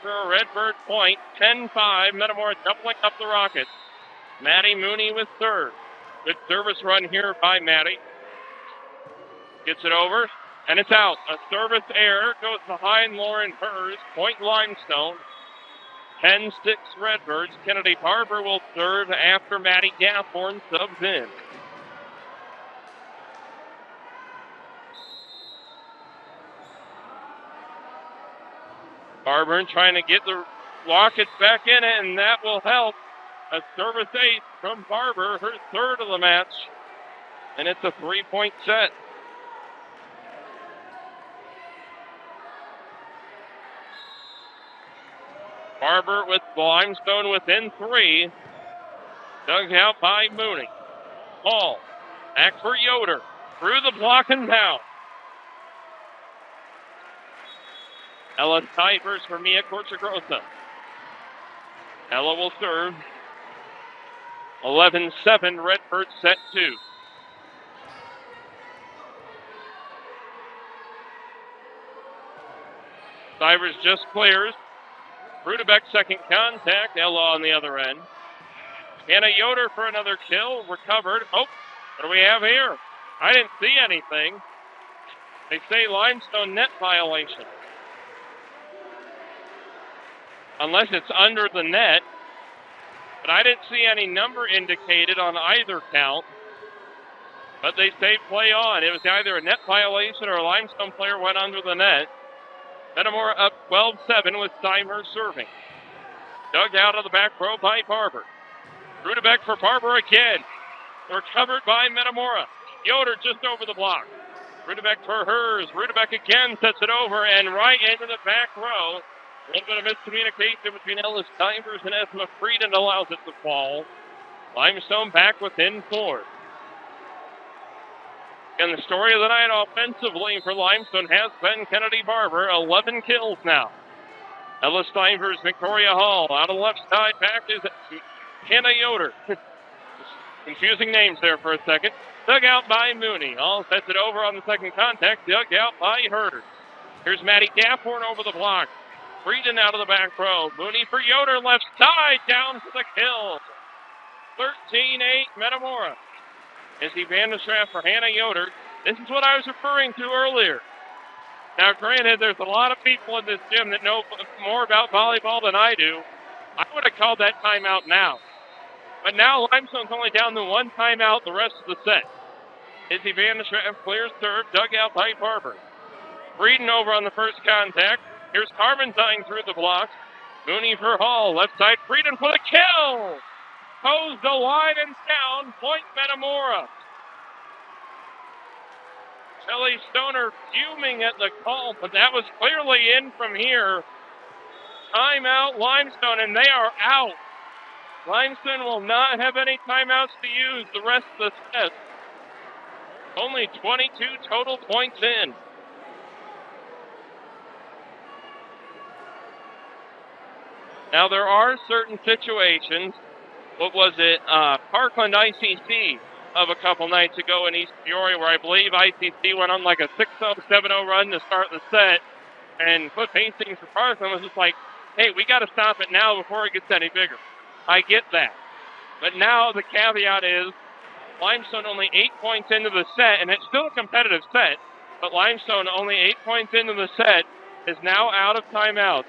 Speaker 1: for a Redbird point. 10-5, Metamora doubling up the Rockets. Maddie Mooney with serve. Good service run here by Maddie. Gets it over, and it's out. A service error goes behind Lauren Hers. Point Limestone. 10-6 Redbirds. Kennedy Barber will serve after Maddie Gaffhorn subs in. Barber trying to get the Rockets back in it, and that will help. A service ace from Barber, her third of the match, and it's a 3-point set. Barber with Limestone within 3. Dug out by Mooney. Ball. Back for Yoder. Through the block and down. Ella Stivers for Mia Corsagrosa. Ella will serve. 11-7, Redbird set 2. Stivers just clears. Rudebeck second contact. Ella on the other end. Hannah Yoder for another kill. Recovered. Oh, what do we have here? I didn't see anything. They say Limestone net violation. Unless it's under the net. But I didn't see any number indicated on either count. But they say play on. It was either a net violation or a Limestone player went under the net. Metamora up 12-7 with Steimer serving. Dug out of the back row by Barber. Rudebeck for Barber again. Recovered by Metamora. Yoder just over the block. Rudebeck for hers. Rudebeck again sets it over and right into the back row. A little bit of miscommunication between Ellis Stivers and Esma Frieden allows it to fall. Limestone back within 4. And the story of the night offensively for Limestone has been Kennedy Barber. 11 kills now. Ellis Stivers, Victoria Hall. Out of the left side, back is Hannah Yoder. Confusing names there for a second. Dug out by Mooney. All sets it over on the second contact. Dug out by Hers. Here's Maddie Gaffhorn over the block. Frieden out of the back row. Mooney for Yoder, left side, down for the kill. 13-8, Metamora. Izzy Vanderstraff for Hannah Yoder. This is what I was referring to earlier. Now, granted, there's a lot of people in this gym that know more about volleyball than I do. I would have called that timeout now. But now Limestone's only down to 1 timeout the rest of the set. Izzy Vanderstraff clears serve, dug out by Barber. Frieden over on the first contact. Here's Carbondine through the block. Mooney for Hall. Left side, Frieden for the kill. Toes the line and down. Point Metamora. Shelly Stoner fuming at the call, but that was clearly in from here. Timeout Limestone, and they are out. Limestone will not have any timeouts to use the rest of the set. Only 22 total points in. Now, there are certain situations. What was it? Parkland ICC of a couple nights ago in East Peoria, where I believe ICC went on like a 6-0, 7-0 run to start the set. And Cliff Hastings for Parkland was just like, hey, we got to stop it now before it gets any bigger. I get that. But now the caveat is Limestone only 8 points into the set, and it's still a competitive set, but Limestone only 8 points into the set is now out of timeouts.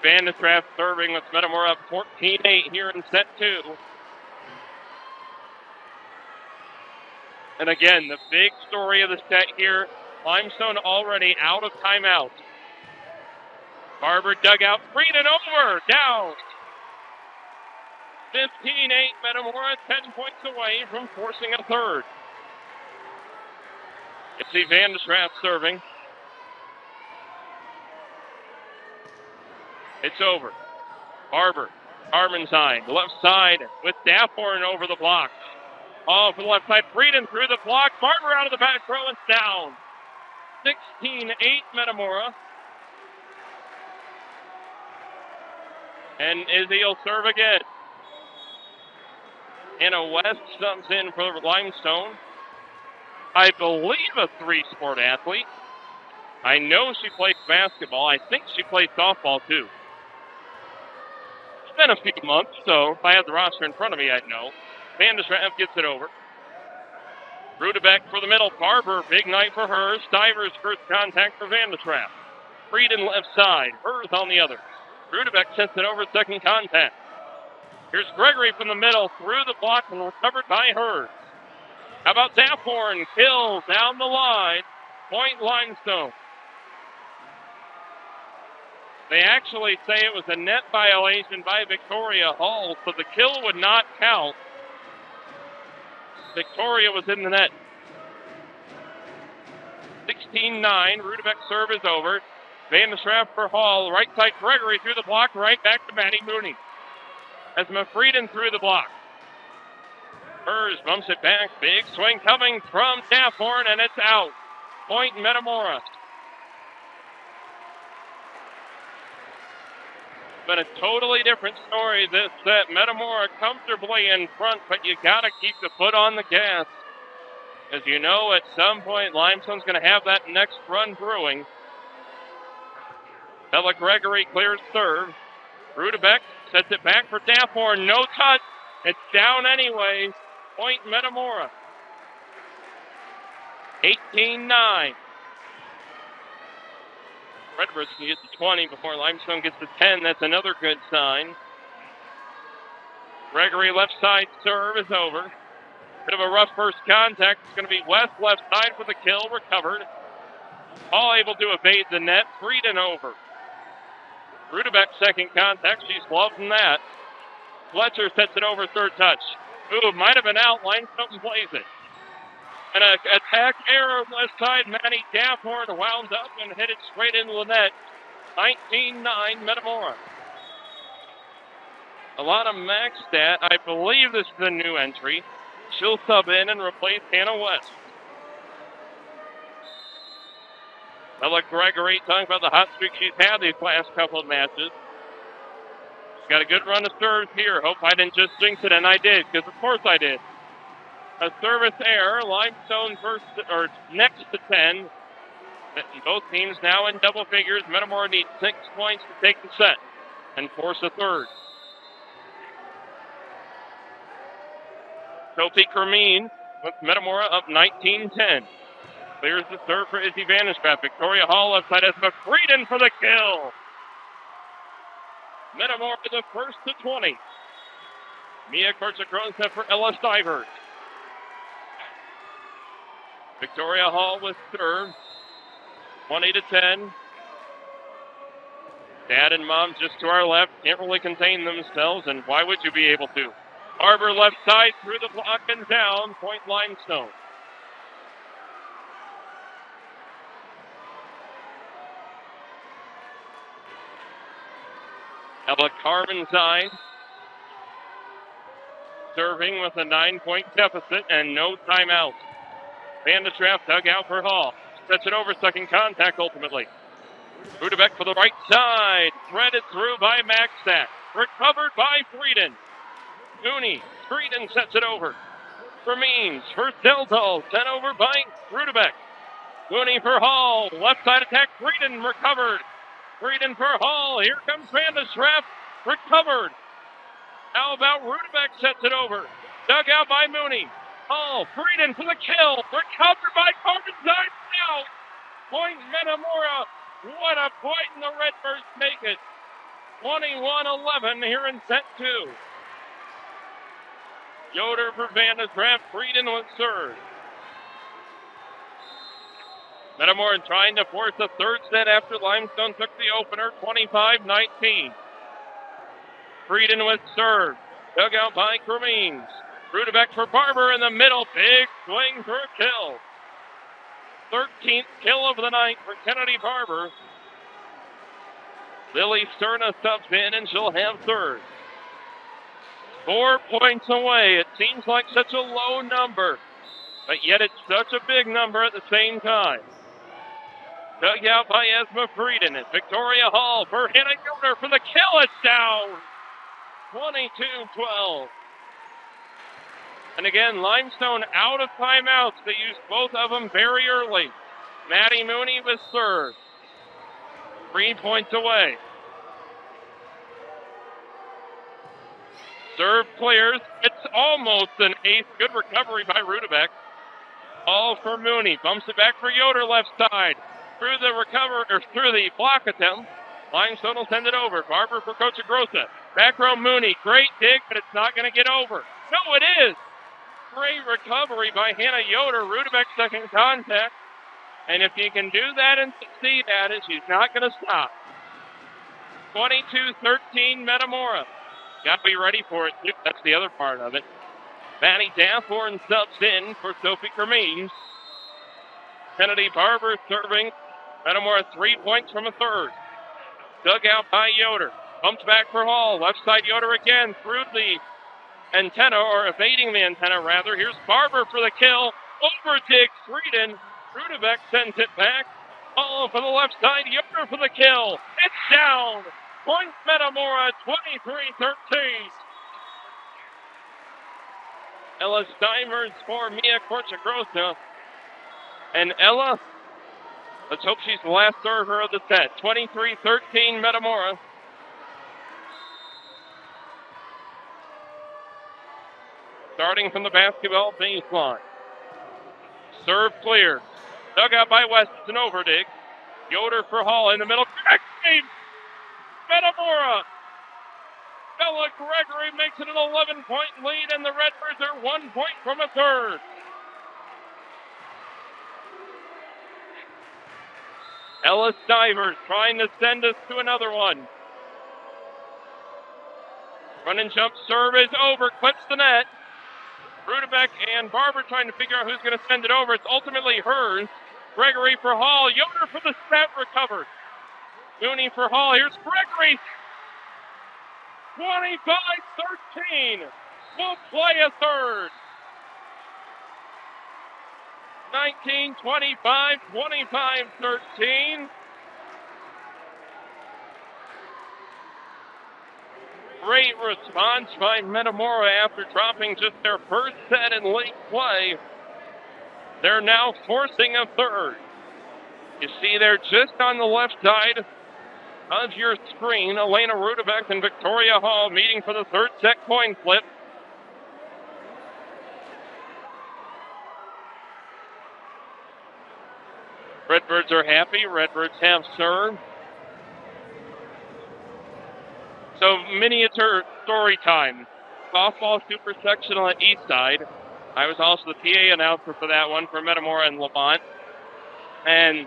Speaker 1: Van de Trapp serving with Metamora up 14-8 here in set 2. And again, the big story of the set here, Limestone already out of timeout. Barber dugout, Frieden over, down. 15-8, Metamora 10 points away from forcing a third. It's Van de Trapp serving. It's over. Barber, Carbondine, left side with Daphorn over the block. All for the left side, Frieden through the block. Barber out of the back row, it's down. 16-8 Metamora. And Izzy will serve again. Anna West comes in for Limestone. I believe a three-sport athlete. I know she plays basketball. I think she plays softball, too. It's been a few months, so if I had the roster in front of me, I'd know. Van de Trapp gets it over. Rudebeck for the middle. Barber, big night for her. Stivers first contact for Van de Trapp. Frieden left side. Hers on the other. Rudebeck sends it over second contact. Here's Gregory from the middle. Through the block and recovered by Hers. How about Daphorn? Kill down the line. Point Limestone. They actually say it was a net violation by Victoria Hall, so the kill would not count. Victoria was in the net. 16-9. Rudebeck serve is over. Van de Trapp for Hall. Right side Gregory through the block. Right back to Maddie Mooney. As Frieden through the block. Hers bumps it back. Big swing coming from Daphorn, and it's out. Point Metamora. Been a totally different story this set. Metamora comfortably in front, but you got to keep the foot on the gas. As you know, at some point, Limestone's going to have that next run brewing. Bella Gregory clears serve. Rudebeck sets it back for Daphorn. No touch. It's down anyways. Point Metamora. 18-9. Redbirds can get to 20 before Limestone gets to 10. That's another good sign. Gregory left side serve is over. Bit of a rough first contact. It's going to be West left side for the kill. Recovered. All able to evade the net. Frieden over. Rudebeck second contact. She's loving that. Fletcher sets it over third touch. Ooh, might have been out. Limestone plays it. And an attack error left side. Maddie Daphorn wound up and hit it straight into the net. 19-9 Metamora. Alana Maxstat, I believe this is a new entry. She'll sub in and replace Hannah West. Bella Gregory talking about the hot streak she's had these last couple of matches. She's got a good run of serves here. Hope I didn't just jinx it, and I did, because of course I did. A service error. Limestone first or next to 10. Both teams now in double figures. Metamora needs 6 points to take the set and force a third. Sophie Kermeen with Metamora up 19-10. Clears the serve for Izzy Van de Trapp. Victoria Hall left side as Frieden for the kill. Metamora the first to 20. Mia Korchakrosa for Ella Stivers. Victoria Hall with serve. 20 to 10. Dad and Mom just to our left can't really contain themselves, and why would you be able to? Barber left side through the block and down. Point Limestone. Ella Carmenside serving with a 9-point deficit and no timeout. Vandetraff dug out for Hall. Sets it over, second contact ultimately. Rudebeck for the right side. Threaded through by Maxack. Recovered by Frieden. Mooney. Frieden sets it over. For Means. For Deltal. Sent over by Rudebeck. Mooney for Hall. Left side attack. Frieden recovered. Frieden for Hall. Here comes Vandetraff. Recovered. How about Rudebeck sets it over? Dug out by Mooney. Hall. Frieden for the kill. Recovered by Carmenside. Now. Point Metamora. What a point, and the Redbirds make it. 21-11 here in set 2. Yoder for Vandetraff. Frieden with serve. Metamora trying to force a third set after Limestone took the opener, 25-19. Frieden with serve. Dug out by Cremines. Rudebeck for Barber in the middle. Big swing for a kill. 13th kill of the night for Kennedy Barber. Lily Sterna subs in and she'll have third. 4 points away. It seems like such a low number, but yet it's such a big number at the same time. Dug out by Esma Frieden at Victoria Hall for Hannah Yoder for the kill. It's down. 22-12. And again, Limestone out of timeouts. They used both of them very early. Maddie Mooney with serve. 3 points away. Serve clears. It's almost an ace. Good recovery by Rudebeck. All for Mooney. Bumps it back for Yoder left side. Through the block attempt. Limestone will send it over. Barber for Korchakrosa. Back row Mooney. Great dig, but it's not going to get over. No, it is. Great recovery by Hannah Yoder. Rudebeck second contact. And if you can do that and succeed at it, she's not going to stop. 22-13 Metamora. Got to be ready for it, too. That's the other part of it. Maddie Dathorn subs in for Sophie Cremines. Kennedy Barber serving. Metamora 3 points from a third. Dug out by Yoder. Bumped back for Hall. Left side Yoder again through the antenna, or evading the antenna rather. Here's Barber for the kill. Overtakes Frieden. Rudebeck sends it back. Hall for the left side. Yoder for the kill. It's down. Point Metamora 23-13. Ella Stivers for Mia Korchakrosa. And Ella, let's hope she's the last server of the set. 23-13 Metamora. Starting from the basketball baseline. Serve clear. Dug out by West. It's an overdig. Yoder for Hall in the middle. Correct save. Metamora. Bella Gregory makes it an 11-point lead, and the Redbirds are 1 point from a third. Ella Stivers trying to send us to another one. Run and jump serve is over. Clips the net. Rudebeck and Barber trying to figure out who's going to send it over. It's ultimately hers. Gregory for Hall. Yoder for the set, recovered. Mooney for Hall. Here's Gregory. 25-13. We'll play a third. 19-25, 25-13. Great response by Metamora after dropping just their first set in late play. They're now forcing a third. You see there just on the left side of your screen, Elena Rudebeck and Victoria Hall meeting for the third set coin flip. Redbirds are happy. Redbirds have serve. So miniature story time. Softball super sectional at Eastside. I was also the PA announcer for that one for Metamora and Lamont. And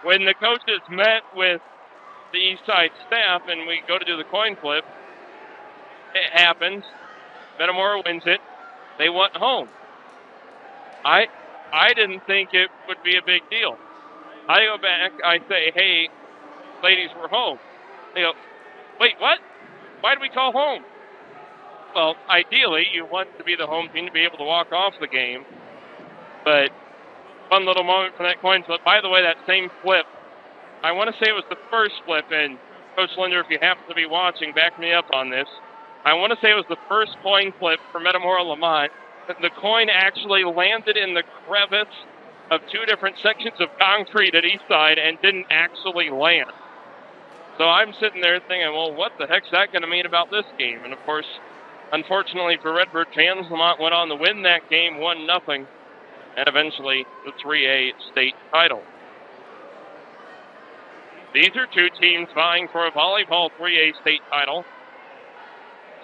Speaker 1: when the coaches met with the Eastside staff and we go to do the coin flip, it happens. Metamora wins it. They went home. I didn't think it would be a big deal. I go back, I say, hey, ladies, we're home. They go, wait, what? Why did we call home? Well, ideally, you want to be the home team to be able to walk off the game. But fun little moment for that coin flip. By the way, that same flip, I want to say it was the first flip, and Coach Linder, if you happen to be watching, back me up on this. I want to say it was the first coin flip for Metamora Lamont. The coin actually landed in the crevice of two different sections of concrete at Eastside and didn't actually land. So I'm sitting there thinking, well, what the heck's that going to mean about this game? And, of course, unfortunately for Redbird fans, Lamont went on to win that game 1-0 and eventually the 3A state title. These are two teams vying for a volleyball 3A state title.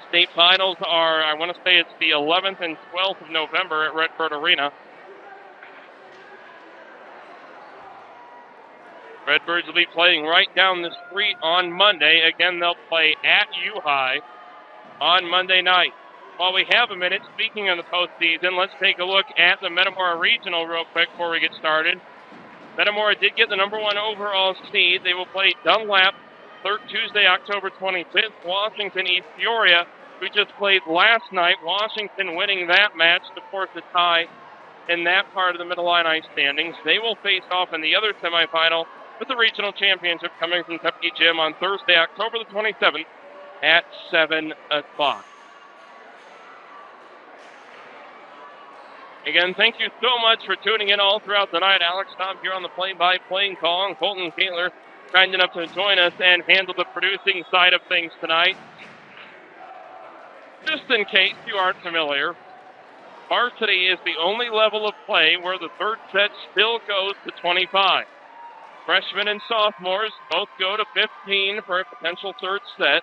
Speaker 1: State finals are, I want to say it's the 11th and 12th of November at Redbird Arena. Redbirds will be playing right down the street on Monday. Again, they'll play at U-High on Monday night. While we have a minute, speaking of the postseason, let's take a look at the Metamora Regional real quick before we get started. Metamora did get the number 1 overall seed. They will play Dunlap Tuesday, October 25th. Washington East Peoria, who just played last night. Washington winning that match to force a tie in that part of the Mid-Illini standings. They will face off in the other semifinal with the regional championship coming from Kentucky Gym on Thursday, October the 27th at 7 o'clock. Again, thank you so much for tuning in all throughout the night. Alex Staub here on the play-by-play call, and Colton Kaler kind enough to join us and handle the producing side of things tonight. Just in case you aren't familiar, varsity is the only level of play where the third set still goes to 25. Freshmen and sophomores both go to 15 for a potential third set.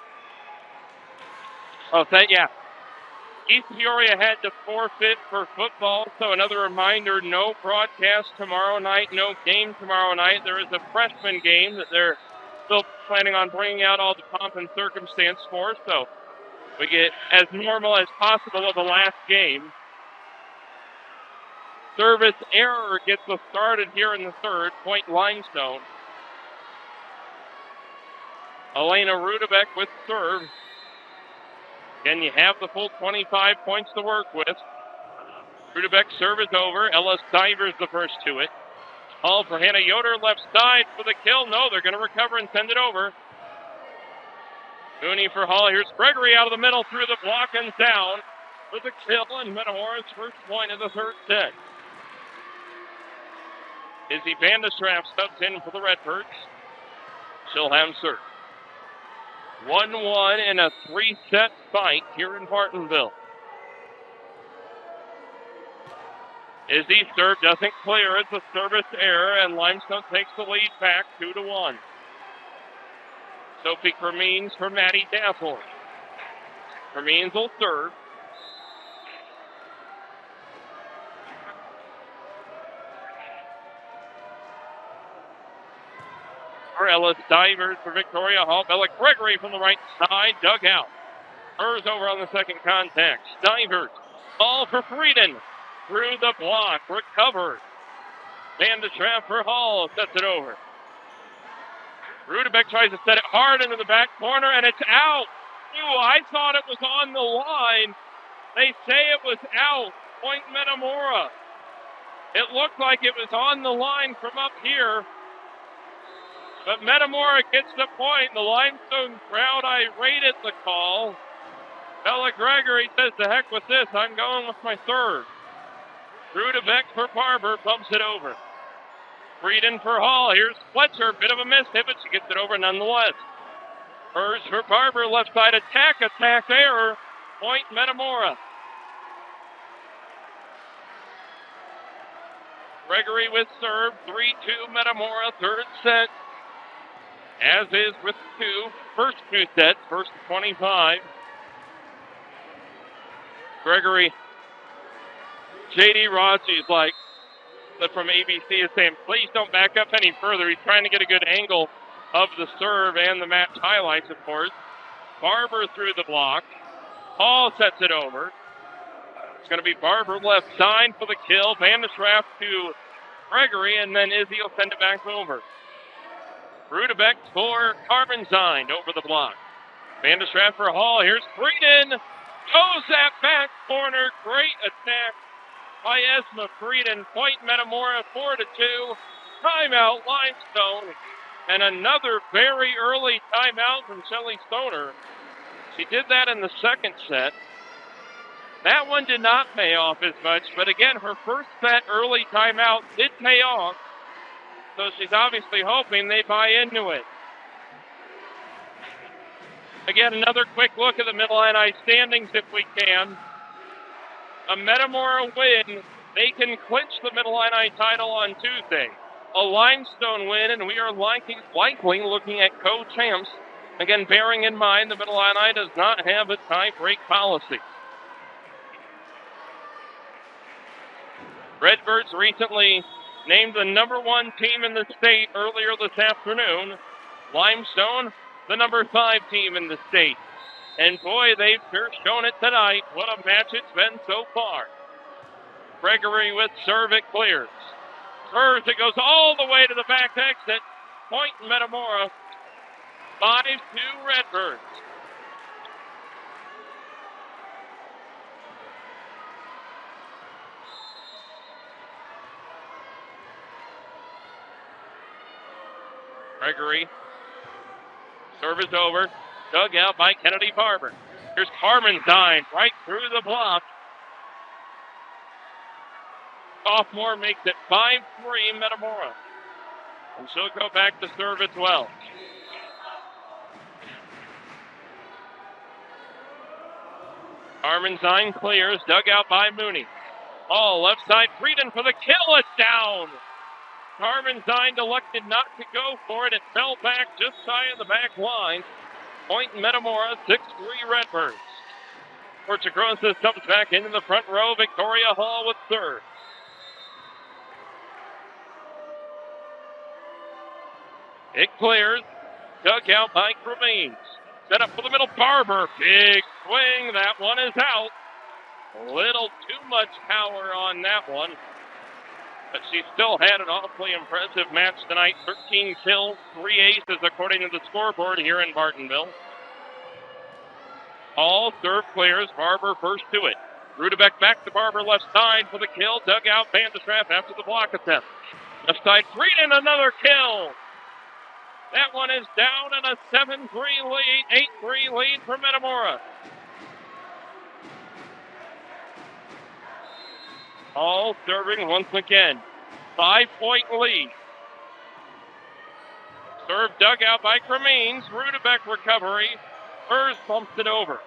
Speaker 1: East Peoria had to forfeit for football, so another reminder, no broadcast tomorrow night, no game tomorrow night. There is a freshman game that they're still planning on bringing out all the pomp and circumstance for, so we get as normal as possible of the last game. Service error gets us started here in the third. Point Limestone. Elena Rudebeck with serve. Again, you have the full 25 points to work with. Rudebeck's serve is over. Ella Stivers the first to it. All for Hannah Yoder, left side for the kill. No, they're going to recover and send it over. Mooney for Hall. Here's Gregory out of the middle through the block and down for the kill, and Metamora's first point of the third set. Izzy Vandestraff subs in for the Redbirds. She'll have serve. 1-1 in a 3-set fight here in Bartonville. Izzy's serve doesn't clear. It's a service error, and Limestone takes the lead back 2-1. Sophie Cremines for Maddie Dazzle. Cremines will serve. For Ella Stivers for Victoria Hall. Bella Gregory from the right side, dug out. Hers over on the second contact. Stivers, all for Frieden. Through the block, recovered. Vandestraff for Hall, sets it over. Rudebeck tries to set it hard into the back corner, and it's out. Ooh, I thought it was on the line. They say it was out. Point Metamora. It looked like it was on the line from up here. But Metamora gets the point. The Limestone crowd irate at the call. Bella Gregory says, "The heck with this. I'm going with my third." Rudebeck for Barber bumps it over. Frieden for Hall. Here's Fletcher. Bit of a miss hit, but she gets it over nonetheless. Hers for Barber. Left side attack error. Point Metamora. Gregory with serve. 3-2 Metamora. Third set. as is with first two sets, first 25. Gregory, J.D. Rossi's like, from ABC is saying, please don't back up any further. He's trying to get a good angle of the serve and the match highlights, of course. Barber through the block. Hall sets it over. It's going to be Barber left side for the kill. Vanderschaft to Gregory, and then Izzy will send it back over. Rudebeck for Carbenzine over the block. Vanderschaft for Hall. Here's Frieden. Goes that back corner. Great attack by Esma Frieden. Point Metamora 4-2. Timeout Limestone. And another very early timeout from Shelly Stoner. She did that in the second set. That one did not pay off as much, but again, her first set early timeout did pay off. So she's obviously hoping they buy into it. Again, another quick look at the Middle Illini standings if we can. A Metamora win, they can clinch the Middle Illini title on Tuesday. A Limestone win, and we are likely looking at co-champs. Again, bearing in mind the Middle Illini does not have a tie-break policy. Redbirds recently named the number 1 team in the state earlier this afternoon. Limestone, the number 5 team in the state. And boy, they've sure shown it tonight. What a match it's been so far. Gregory with serve, it clears. Serves, it goes all the way to the back exit. Point Metamora, 5-2 Redbirds. Gregory. Serve is over. Dug out by Kennedy Barber. Here's Carbenzine right through the block. Sophomore makes it 5-3 Metamora. And she'll go back to serve as well. Carbenzine clears. Dug out by Mooney. All left side. Frieden for the kill. It's down. Carbenzine elected not to go for it. It fell back just shy of the back line. Point Metamora, 6-3 Redbirds. Portugrosa comes back into the front row. Victoria Hall with serve. It clears. Dug out by Cremines. Set up for the middle. Barber. Big swing. That one is out. A little too much power on that one. But she still had an awfully impressive match tonight. 13 kills, 3 aces according to the scoreboard here in Martinville. All serve clears. Barber first to it. Rudebeck back to Barber left side for the kill. Dug out Vanderschaft after the block attempt. Left side Frieden, another kill. That one is down and a 7-3 lead, 8-3 lead for Metamora. All serving once again. 5-point lead. Serve dug out by Cremines. Rudebeck recovery. Hers bumps it over.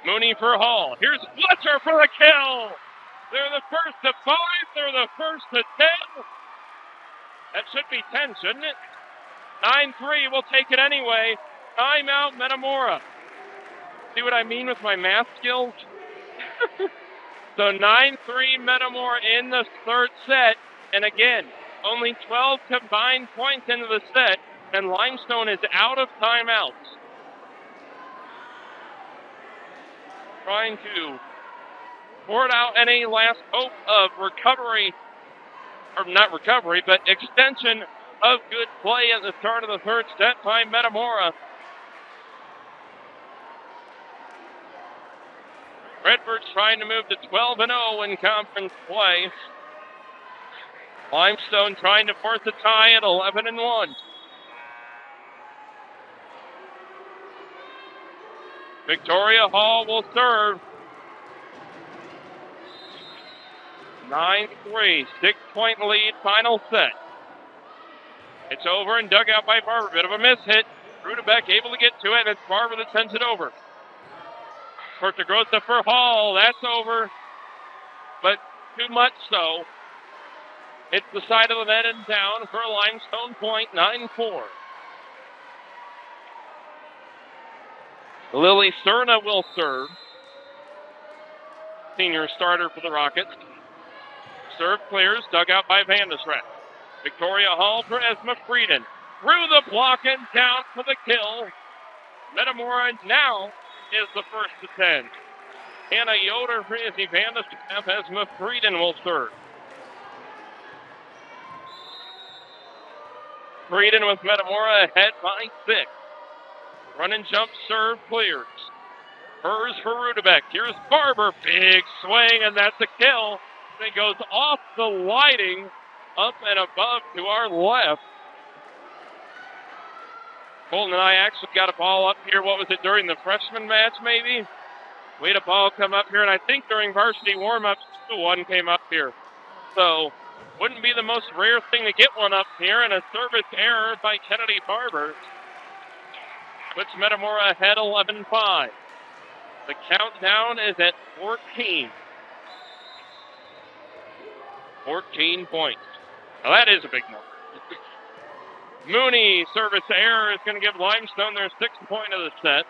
Speaker 1: Mooney for Hall. Here's Fletcher for the kill. They're the first to 5. They're the first to 10. That should be 10, shouldn't it? 9-3. We'll take it anyway. Timeout Metamora. See what I mean with my math skills? So 9-3 Metamora in the third set. And again, only 12 combined points into the set. And Limestone is out of timeouts. Trying to port out any last hope of recovery. Or not recovery, but extension of good play at the start of the third set by Metamora. Redbirds trying to move to 12-0 in conference play. Limestone trying to force a tie at 11-1. Victoria Hall will serve. 9-3, 6-point lead, final set. It's over and dug out by Barber. Bit of a miss hit. Rudebeck able to get to it, and it's Barber that sends it over. Portugrosa for Hall. That's over, but too much so. It's the side of the net and down for a Limestone point, 9-4. Lily Cerna will serve. Senior starter for the Rockets. Serve clears, dug out by Vandesrett. Victoria Hall for Esma Frieden. Through the block and down for the kill. Metamora now is the first to 10. Hannah Yoder for Izzy Vandesrett. Esma Frieden will serve. Frieden with Metamora ahead by 6. Run and jump serve clears. Hers for Rudebeck. Here's Barber. Big swing, and that's a kill. It goes off the lighting, up and above to our left. Colton and I actually got a ball up here. What was it, during the freshman match, maybe? We had a ball come up here, and I think during varsity warm-ups, one came up here. So, wouldn't be the most rare thing to get one up here, and a service error by Kennedy Barber puts Metamora ahead 11-5. The countdown is at 14. 14 points. Now that is a big number. Mooney, service error, is going to give Limestone their 6th point of the set.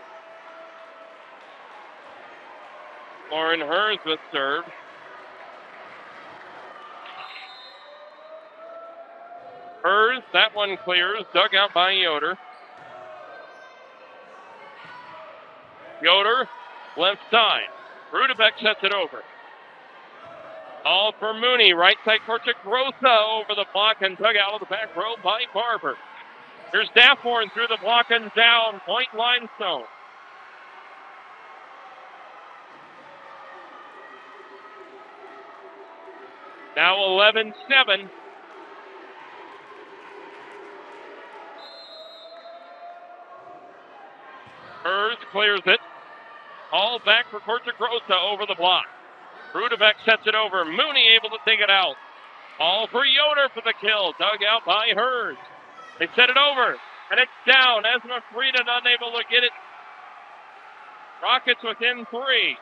Speaker 1: Lauren Hers with serve. Hers, that one clears, dug out by Yoder. Yoder, left side. Rudebeck sets it over. All for Mooney, right side court to Grossa, over the block and dug out of the back row by Barber. Here's Daffhorn through the block and down, point Limestone. Now 11-7. Hers clears it. All back for court to Grossa, over the block. Rudebeck sets it over. Mooney able to take it out. All for Yoder for the kill. Dug out by Hers. They set it over. And it's down. Esma Frieden unable to get it. Rockets within 3.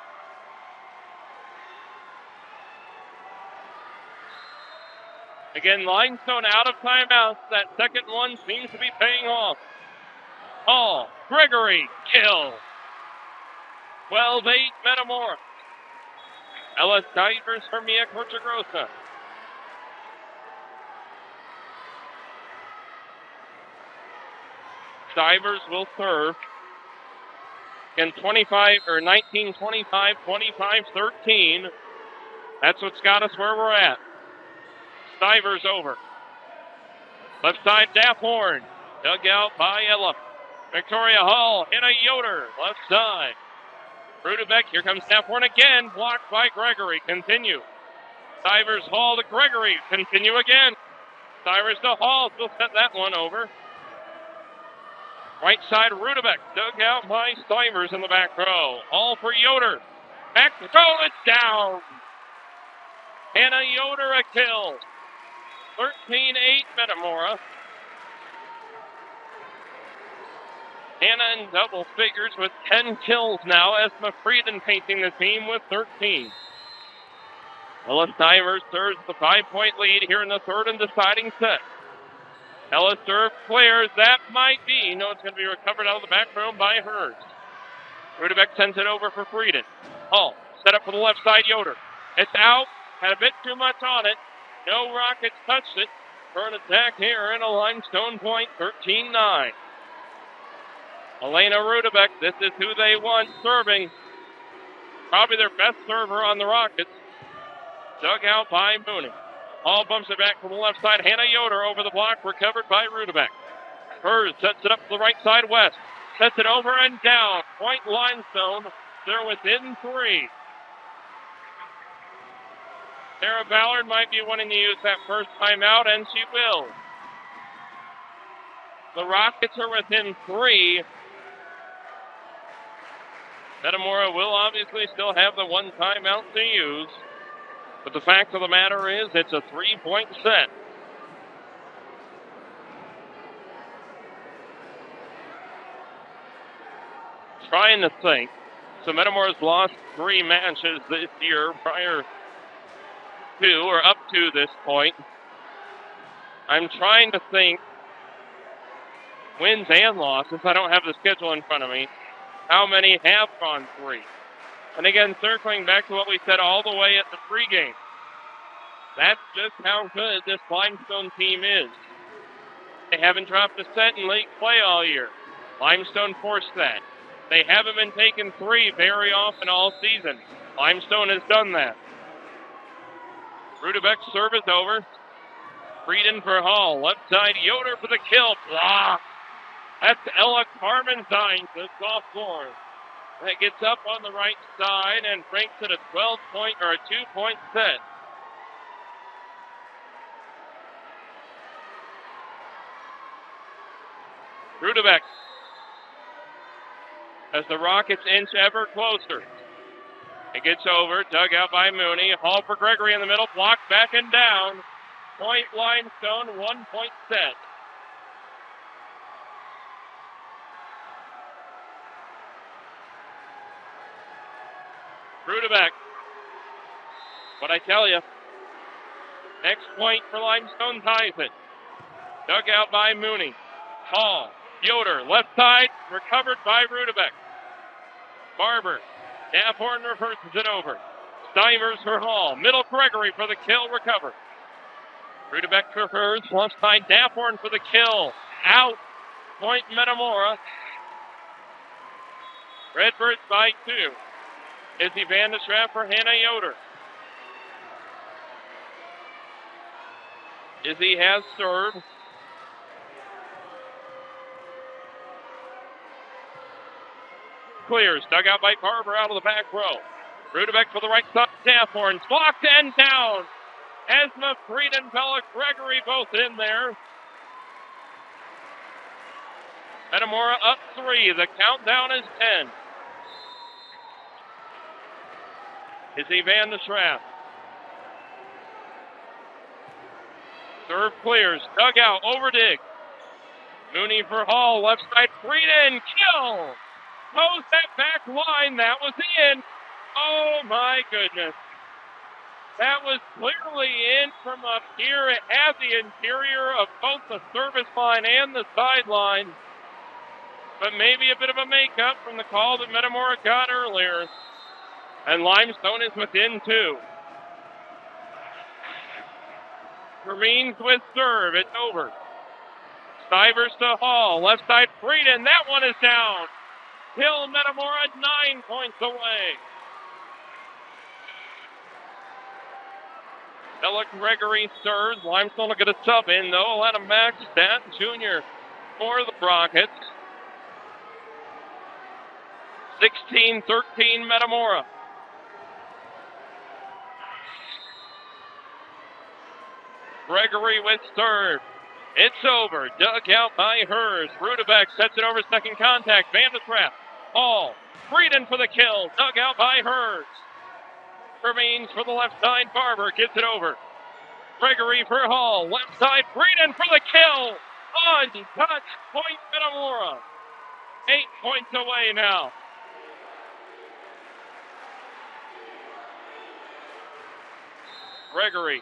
Speaker 1: Again, Limestone out of timeouts. That second one seems to be paying off. Hall, Gregory, kill. 12-8 Metamora. Ellis Divers for Mia Cortagrosa. Divers will serve. In 19-25, 25-13. That's what's got us where we're at. Stivers over. Left side, Daffhorn. Dug out by Ella. Victoria Hall, Hannah Yoder, left side. Rudebeck, here comes Daffhorn again. Blocked by Gregory. Continue. Stivers, Hall to Gregory. Continue again. Stivers to Hall. Still set that one over. Right side, Rudebeck. Dug out by Stivers in the back row. Hall for Yoder. Back throw, it's down. Hannah Yoder a kill. 13-8 Metamora. Hannah in double figures with 10 kills now. Esma Frieden pacing the team with 13. Ellis Divers serves the 5-point lead here in the third and deciding set. Ellis serve clears. That might be. No, it's going to be recovered out of the back room by Hers. Rudebeck sends it over for Frieden. Hall set up for the left side, Yoder. It's out. Had a bit too much on it. No Rockets touched it. For an attack here in a Limestone point, 13-9. Elena Rudebeck, this is who they want serving. Probably their best server on the Rockets. Dug out by Mooney. Hall bumps it back from the left side. Hannah Yoder over the block, recovered by Rudebeck. Hers sets it up to the right side, West. Sets it over and down. Point Limestone. They're within 3. Sarah Ballard might be wanting to use that first timeout, and she will. The Rockets are within 3. Metamora will obviously still have the one timeout to use. But the fact of the matter is, it's a 3-point set. Trying to think. So Metamora's lost 3 matches this year prior to or up to this point. I'm trying to think wins and losses. I don't have the schedule in front of me. how many have gone three. And again, circling back to what we said all the way at the pregame. That's just how good this Limestone team is. They haven't dropped a set in league play all year. Limestone forced that. They haven't been taking three very often all season. Limestone has done that. Rudebeck's service over. Frieden for Hall. Left side, Yoder for the kill. Block. That's Ella Carmenstein, the sophomore. That gets up on the right side and brings it a 12-point or a 2-point set. Rudebeck, as the Rockets inch ever closer. It gets over, dug out by Mooney. Hall for Gregory in the middle, blocked back and down. Point Limestone, 1-point set. Rudebeck. What I tell you, next point for Limestone ties it. Dug out by Mooney. Hall, Yoder, left side, recovered by Rudebeck. Barber, Daphorn reverses it over. Stivers for Hall. Middle Gregory for the kill, recovered. Rudebeck prefers left side, Daphorn for the kill. Out. Point Metamora. Redbirds by 2. Izzy Van de Schrapp for Hannah Yoder. Izzy has served. Clears, dug out by Barber out of the back row. Rudebeck for the right side, Daphorn, blocked and down. Esma, Frieden, Bella, Gregory both in there. Metamora up 3, the countdown is 10. Izzy Van de Schrapp. Serve clears, dug out, over dig. Mooney for Hall, left side, Frieden, kill! Post that back line, that was in. Oh my goodness. That was clearly in from up here. It had the interior of both the service line and the sideline. But maybe a bit of a makeup from the call that Metamora got earlier. And Limestone is within 2. Green's with serve. It's over. Stivers to Hall. Left side, Frieden. That one is down. Hill Metamora 9 points away. Ella Gregory serves. Limestone will get a sub in, though. Adam Max, that junior for the Rockets. 16-13 Metamora. Gregory with serve. It's over. Dug out by Hers. Rudebeck sets it over second contact. Van de Schrapp. Hall. Frieden for the kill. Dug out by Hers. Remains for the left side. Barber gets it over. Gregory for Hall. Left side. Frieden for the kill. Untouched. Point Metamora. 8 points away now. Gregory.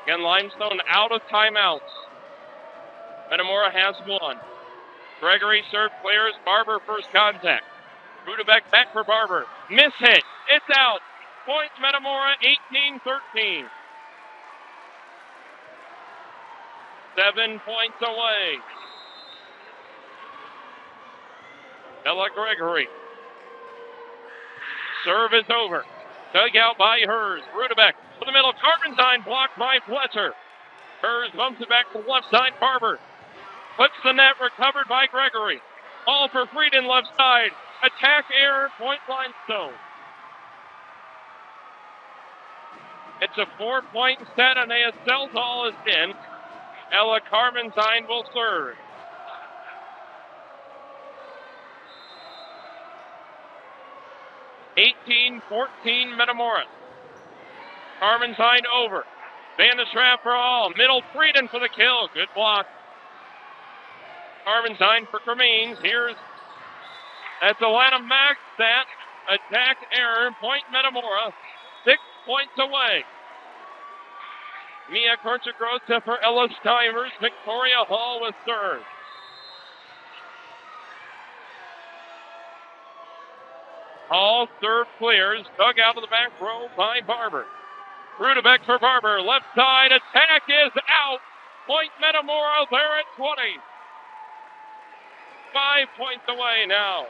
Speaker 1: Again, Limestone out of timeouts. Metamora has 1. Gregory serve clears. Barber first contact. Rudebeck back for Barber. Miss hit. It's out. Point Metamora 18-13. 7 points away. Ella Gregory. Serve is over. Dug out by Hers. Rudebeck to the middle. Carpentine blocked by Fletcher. Hers bumps it back to the left side. Barber puts the net, recovered by Gregory. All for Frieden left side. Attack error, point Limestone. It's a 4-point set, and a Seltall is in. Ella Carmenstein will serve. (18-14) Metamora. Carmenstein over. Van de Schrapp for all. Middle, Frieden for the kill. Good block. Carmenstein for Cremines. That's Alana Max. That attack error. Point Metamora. 6 points away. Mia Corchagrosa for Ella Stivers. Victoria Hall with serve. Hall serve clears. Dug out of the back row by Barber. Rudebeck for Barber. Left side attack is out. Point Metamora there at 20. 5 points away now.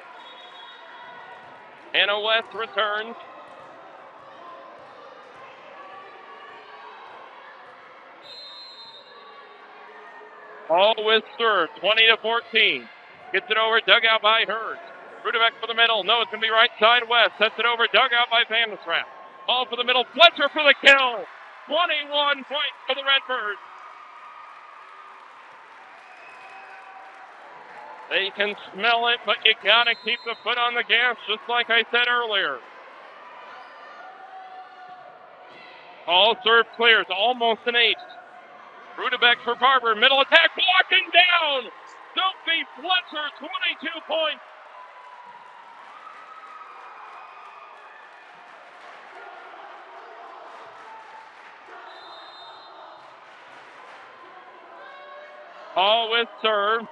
Speaker 1: Hannah West returns. Hall with serve, 20-14. Gets it over, dug out by Hurd. Rudebeck for the middle. No, it's going to be right side West. Sets it over, dug out by Vandersrath. Hall for the middle. Fletcher for the kill. 21 points for the Redbirds. They can smell it, but you got to keep the foot on the gas, just like I said earlier. Hall serve clears, almost an ace. Rudebeck for Barber, middle attack, blocking down. Sophie Fletcher, 22 points. Hall with serve.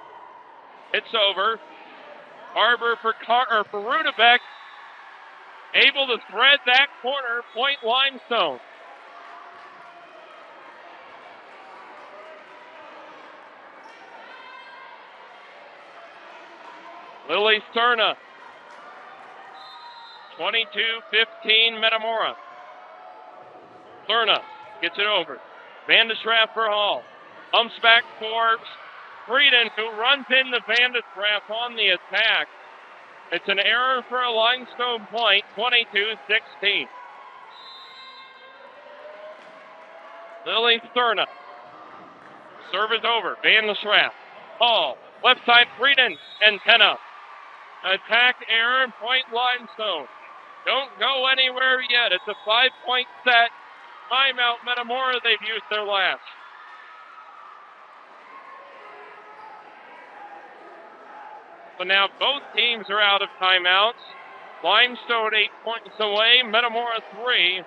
Speaker 1: It's over. Barber for Rudebeck. Able to thread that corner. Point Limestone. Lily Sterna. 22-15 Metamora. Sterna gets it over. Vandersrath for Hall. Humps back for Frieden, who runs into Vandersrath on the attack. It's an error for a Limestone point, 22-16. Lily Sterna. Serve is over. Vandersrath. Hall. Left side, Frieden. Antenna. Attack error, point Limestone. Don't go anywhere yet. It's a 5-point set. Timeout Metamora. They've used their last. So now both teams are out of timeouts. Limestone 8 points away. Metamora 3.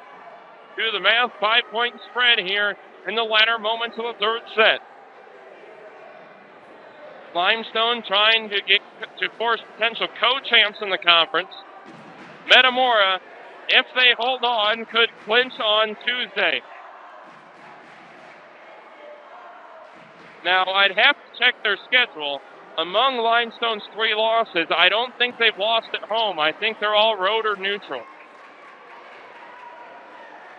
Speaker 1: Do the math, 5-point spread here in the latter moments of the third set. Limestone trying to force potential co-champs in the conference. Metamora, if they hold on, could clinch on Tuesday. Now, I'd have to check their schedule. Among Limestone's 3 losses, I don't think they've lost at home. I think they're all road or neutral.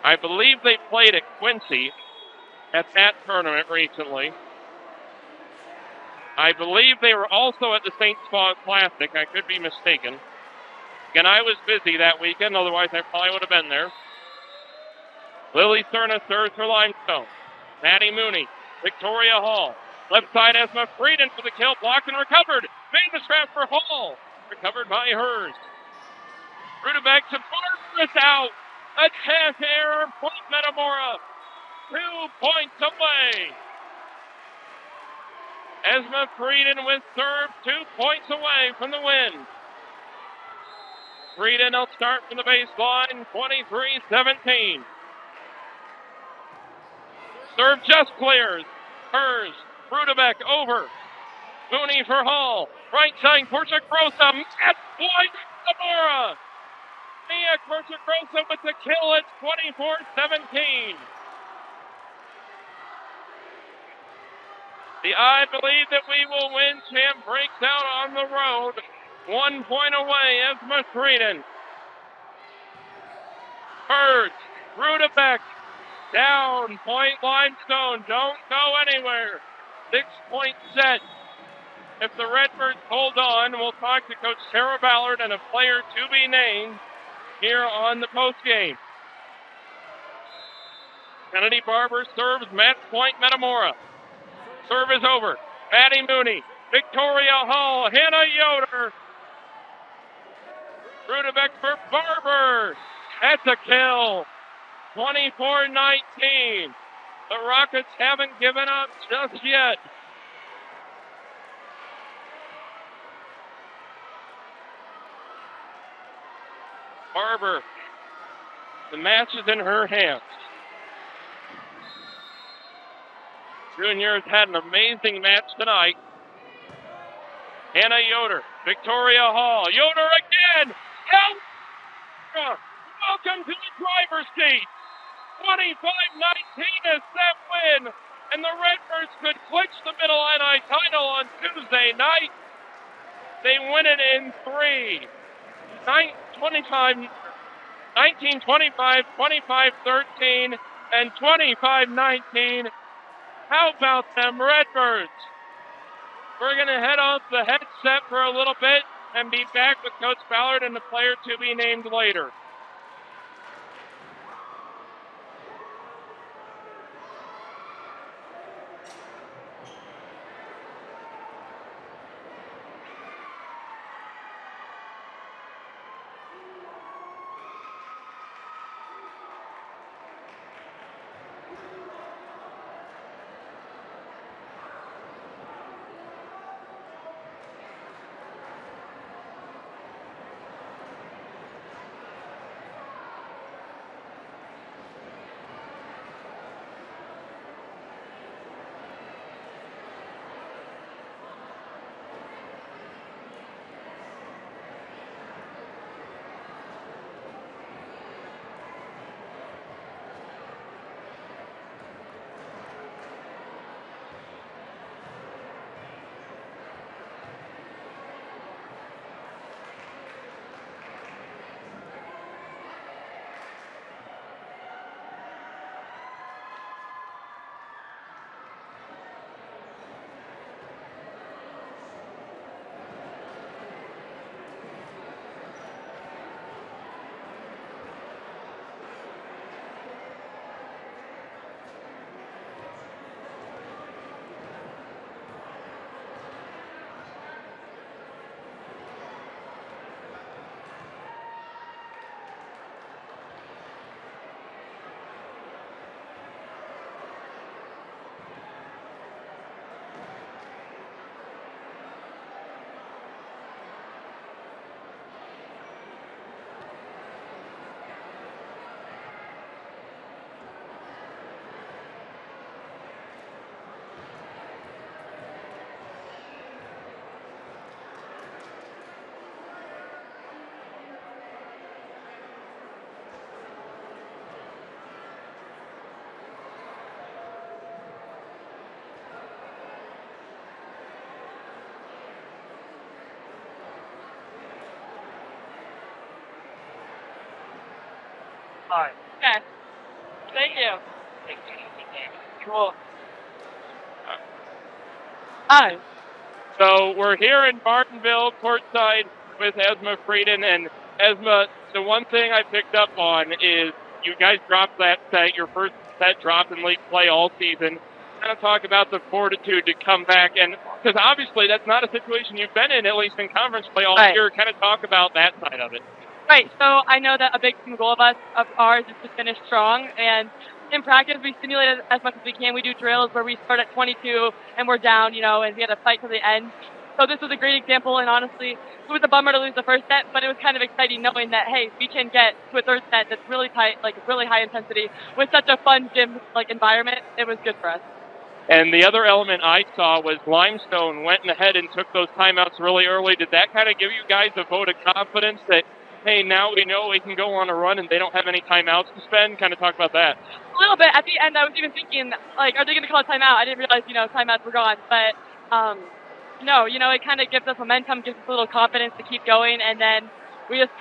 Speaker 1: I believe they played at Quincy at that tournament recently. I believe they were also at the St. Spot Classic. I could be mistaken. Again, I was busy that weekend, otherwise I probably would have been there. Lily Sterna serves for Limestone. Maddie Mooney, Victoria Hall. Left side, Esma Frieden for the kill, blocked and recovered. Vandersrath for Hall, recovered by Hurst. Rudebeck to Barber out. Attack error, point Metamora. 2 points away. Esma Frieden with serve, 2 points away from the win. Frieden will start from the baseline, 23-17. Serve just clears. Hers. Rudebeck over. Mooney for Hall. Right side, Corsa-Grossa. Match point, Zamora. Mia Corsa-Grossa with the kill. It's 24-17. The I believe that we will win champ breaks out on the road. 1 point away, Esma Frieden. Hurts. Rudebeck. Down. Point Limestone. Don't go anywhere. 6-point set. If the Redbirds hold on, we'll talk to Coach Sarah Ballard and a player to be named here on the postgame. Kennedy Barber serves, match point Metamora. Serve is over. Maddie Mooney, Victoria Hall, Hannah Yoder. Rudebeck for Barber. That's a kill. 24-19. The Rockets haven't given up just yet. Barber, the match is in her hands. Juniors had an amazing match tonight. Hannah Yoder, Victoria Hall. Yoder again! Out! Welcome to the driver's seat. 25-19 is that win, and the Redbirds could clinch the Mid-Illini title on Tuesday night. They win it in 3. 19-25, 25-13, and 25-19. How about them Redbirds? We're going to head off the headset for a little bit and be back with Coach Ballard and the player to be named later.
Speaker 2: Hi.
Speaker 3: Okay. Thank you.
Speaker 2: Cool.
Speaker 3: Hi.
Speaker 1: So we're here in Martinville, courtside with Esma Frieden. And Esma, the one thing I picked up on is you guys dropped that set, your first set dropped in league play all season. Kind of talk about the fortitude to come back, and because obviously that's not a situation you've been in, at least in conference play all year. Kind of talk about that side of it.
Speaker 3: Right. So I know that a big goal of ours is to finish strong, and in practice we simulate it as much as we can. We do drills where we start at 22 and we're down, and we had to fight to the end. So this was a great example, and honestly, it was a bummer to lose the first set, but it was kind of exciting knowing that, hey, we can get to a third set that's really tight, like really high intensity, with such a fun gym environment. It was good for us.
Speaker 1: And the other element I saw was Limestone went ahead and took those timeouts really early. Did that kind of give you guys a vote of confidence that, hey, now we know we can go on a run and they don't have any timeouts to spend? Kind of talk about that.
Speaker 3: A little bit. At the end, I was even thinking, are they going to call a timeout? I didn't realize, timeouts were gone. But, no, it kind of gives us momentum, gives us a little confidence to keep going, and then we just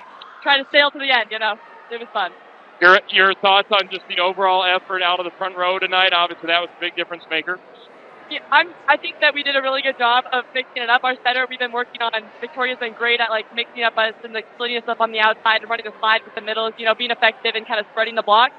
Speaker 3: try to sail to the end, It was fun.
Speaker 1: Your thoughts on just the overall effort out of the front row tonight? Obviously, that was a big difference maker.
Speaker 3: Yeah, I think that we did a really good job of mixing it up. Our setter, we've been working on. Victoria's been great at mixing up us and splitting us up on the outside and running the slide with the middles. Being effective and kind of spreading the block.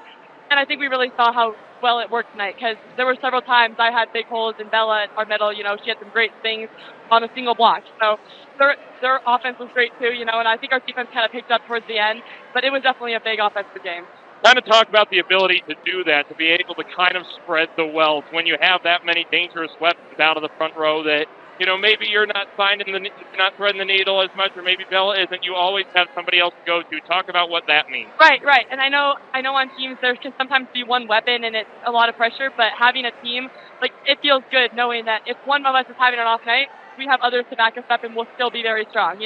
Speaker 3: And I think we really saw how well it worked tonight, because there were several times I had big holes in Bella at our middle. She had some great things on a single block. So their offense was great too. And I think our defense kind of picked up towards the end. But it was definitely a big offensive game.
Speaker 1: Kind of talk about the ability to do that, to be able to kind of spread the wealth when you have that many dangerous weapons out of the front row that, maybe you're not not threading the needle as much, or maybe Bella isn't. You always have somebody else to go to. Talk about what that means.
Speaker 3: Right. And I know on teams there can sometimes be one weapon and it's a lot of pressure, but having a team, it feels good knowing that if one of us is having an off night, we have others to back us up and we'll still be very strong,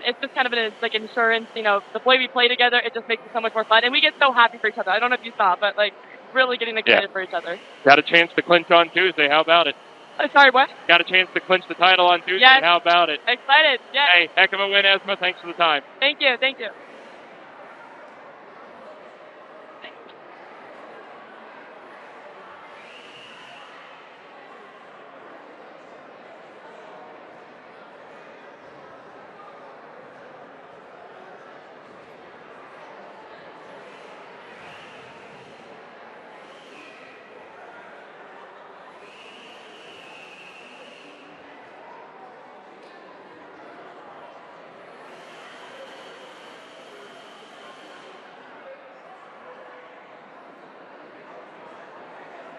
Speaker 3: it's just kind of an like insurance. The way we play together, it just makes it so much more fun, and we get so happy for each other. I don't know if you saw, but like really getting excited for each other.
Speaker 1: Got a chance to clinch on Tuesday. How about it?
Speaker 3: Sorry, what?
Speaker 1: Got a chance to clinch the title on Tuesday.
Speaker 3: Yes.
Speaker 1: How about it?
Speaker 3: Excited. Yeah.
Speaker 1: Hey, heck of a win, Esma. Thanks for the time.
Speaker 3: Thank you. Thank you.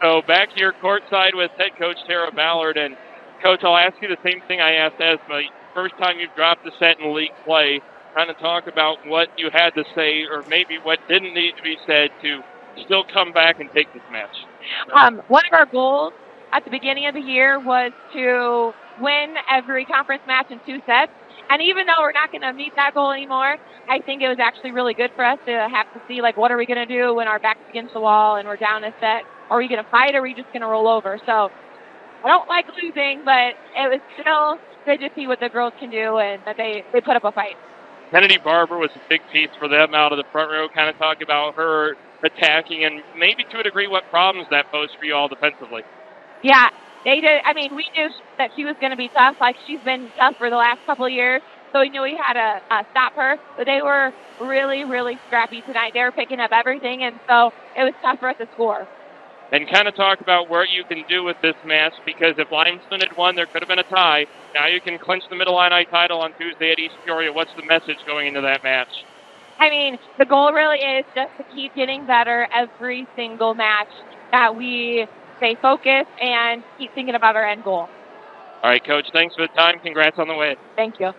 Speaker 1: So back here courtside with head coach Tara Ballard. And, Coach, I'll ask you the same thing I asked Esma. First time you've dropped a set in league play, kind of talk about what you had to say or maybe what didn't need to be said to still come back and take this match.
Speaker 4: One of our goals at the beginning of the year was to win every conference match in 2 sets. And even though we're not going to meet that goal anymore, I think it was actually really good for us to have to see, like, what are we going to do when our back's against the wall and we're down a set? Are we going to fight or are we just going to roll over? So I don't like losing, but it was still good to see what the girls can do and that they put up a fight.
Speaker 1: Kennedy Barber was a big piece for them out of the front row, kind of talk about her attacking and maybe to a degree what problems that posed for you all defensively.
Speaker 4: Yeah, they did. I mean, we knew that she was going to be tough. Like, she's been tough for the last couple of years, so we knew we had to stop her. But they were really, really scrappy tonight. They were picking up everything, and so it was tough for us to score.
Speaker 1: And kind of talk about what you can do with this match, because if Limestone had won, there could have been a tie. Now you can clinch the Middle Illini title on Tuesday at East Peoria. What's the message going into that match?
Speaker 4: I mean, the goal really is just to keep getting better every single match, that we stay focused and keep thinking about our end goal.
Speaker 1: All right, Coach, thanks for the time. Congrats on the win.
Speaker 4: Thank you.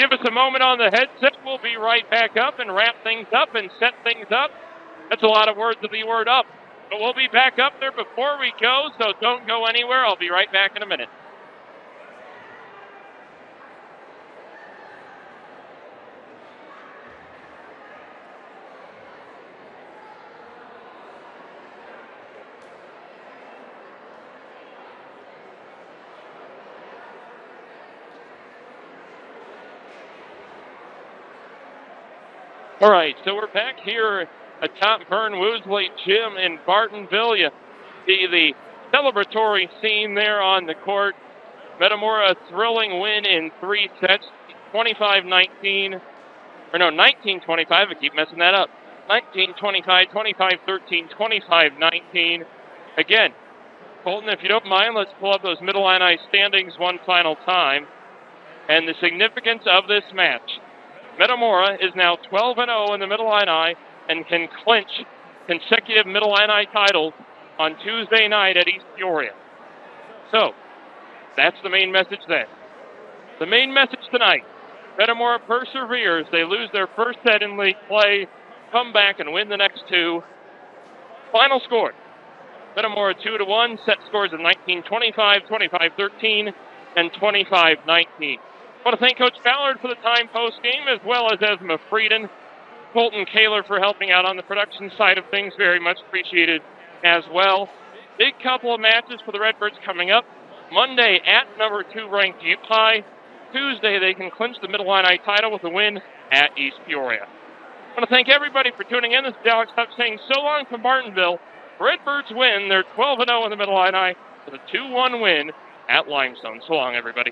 Speaker 1: Give us a moment on the headset. We'll be right back up and wrap things up and set things up. That's a lot of words of the word up. But we'll be back up there before we go, so don't go anywhere. I'll be right back in a minute. All right, so we're back here atop Vern Woosley Gym in Bartonville. You see the celebratory scene there on the court. Metamora, a thrilling win in 3 sets, 25-19. Or no, 19-25. I keep messing that up. 19-25, 25-13, 25-19. Again, Colton, if you don't mind, let's pull up those Middle Illini standings one final time. And the significance of this match. Metamora is now 12-0 in the Middle Illini and can clinch consecutive Middle Illini titles on Tuesday night at East Peoria. So, that's the main message then. The main message tonight, Metamora perseveres. They lose their first set in league play, come back and win the next 2. Final score, Metamora 2-1, set scores of 19-25, 25-13, and 25-19. I want to thank Coach Ballard for the time post-game, as well as Esma Frieden, Colton Kaler for helping out on the production side of things. Very much appreciated as well. Big couple of matches for the Redbirds coming up. Monday at number 2 ranked UPI. Tuesday they can clinch the Middle Illini title with a win at East Peoria. I want to thank everybody for tuning in. This is Alex Huff saying so long from Bartonville. Redbirds win. They're 12-0 in the Middle Illini with a 2-1 win at Limestone. So long, everybody.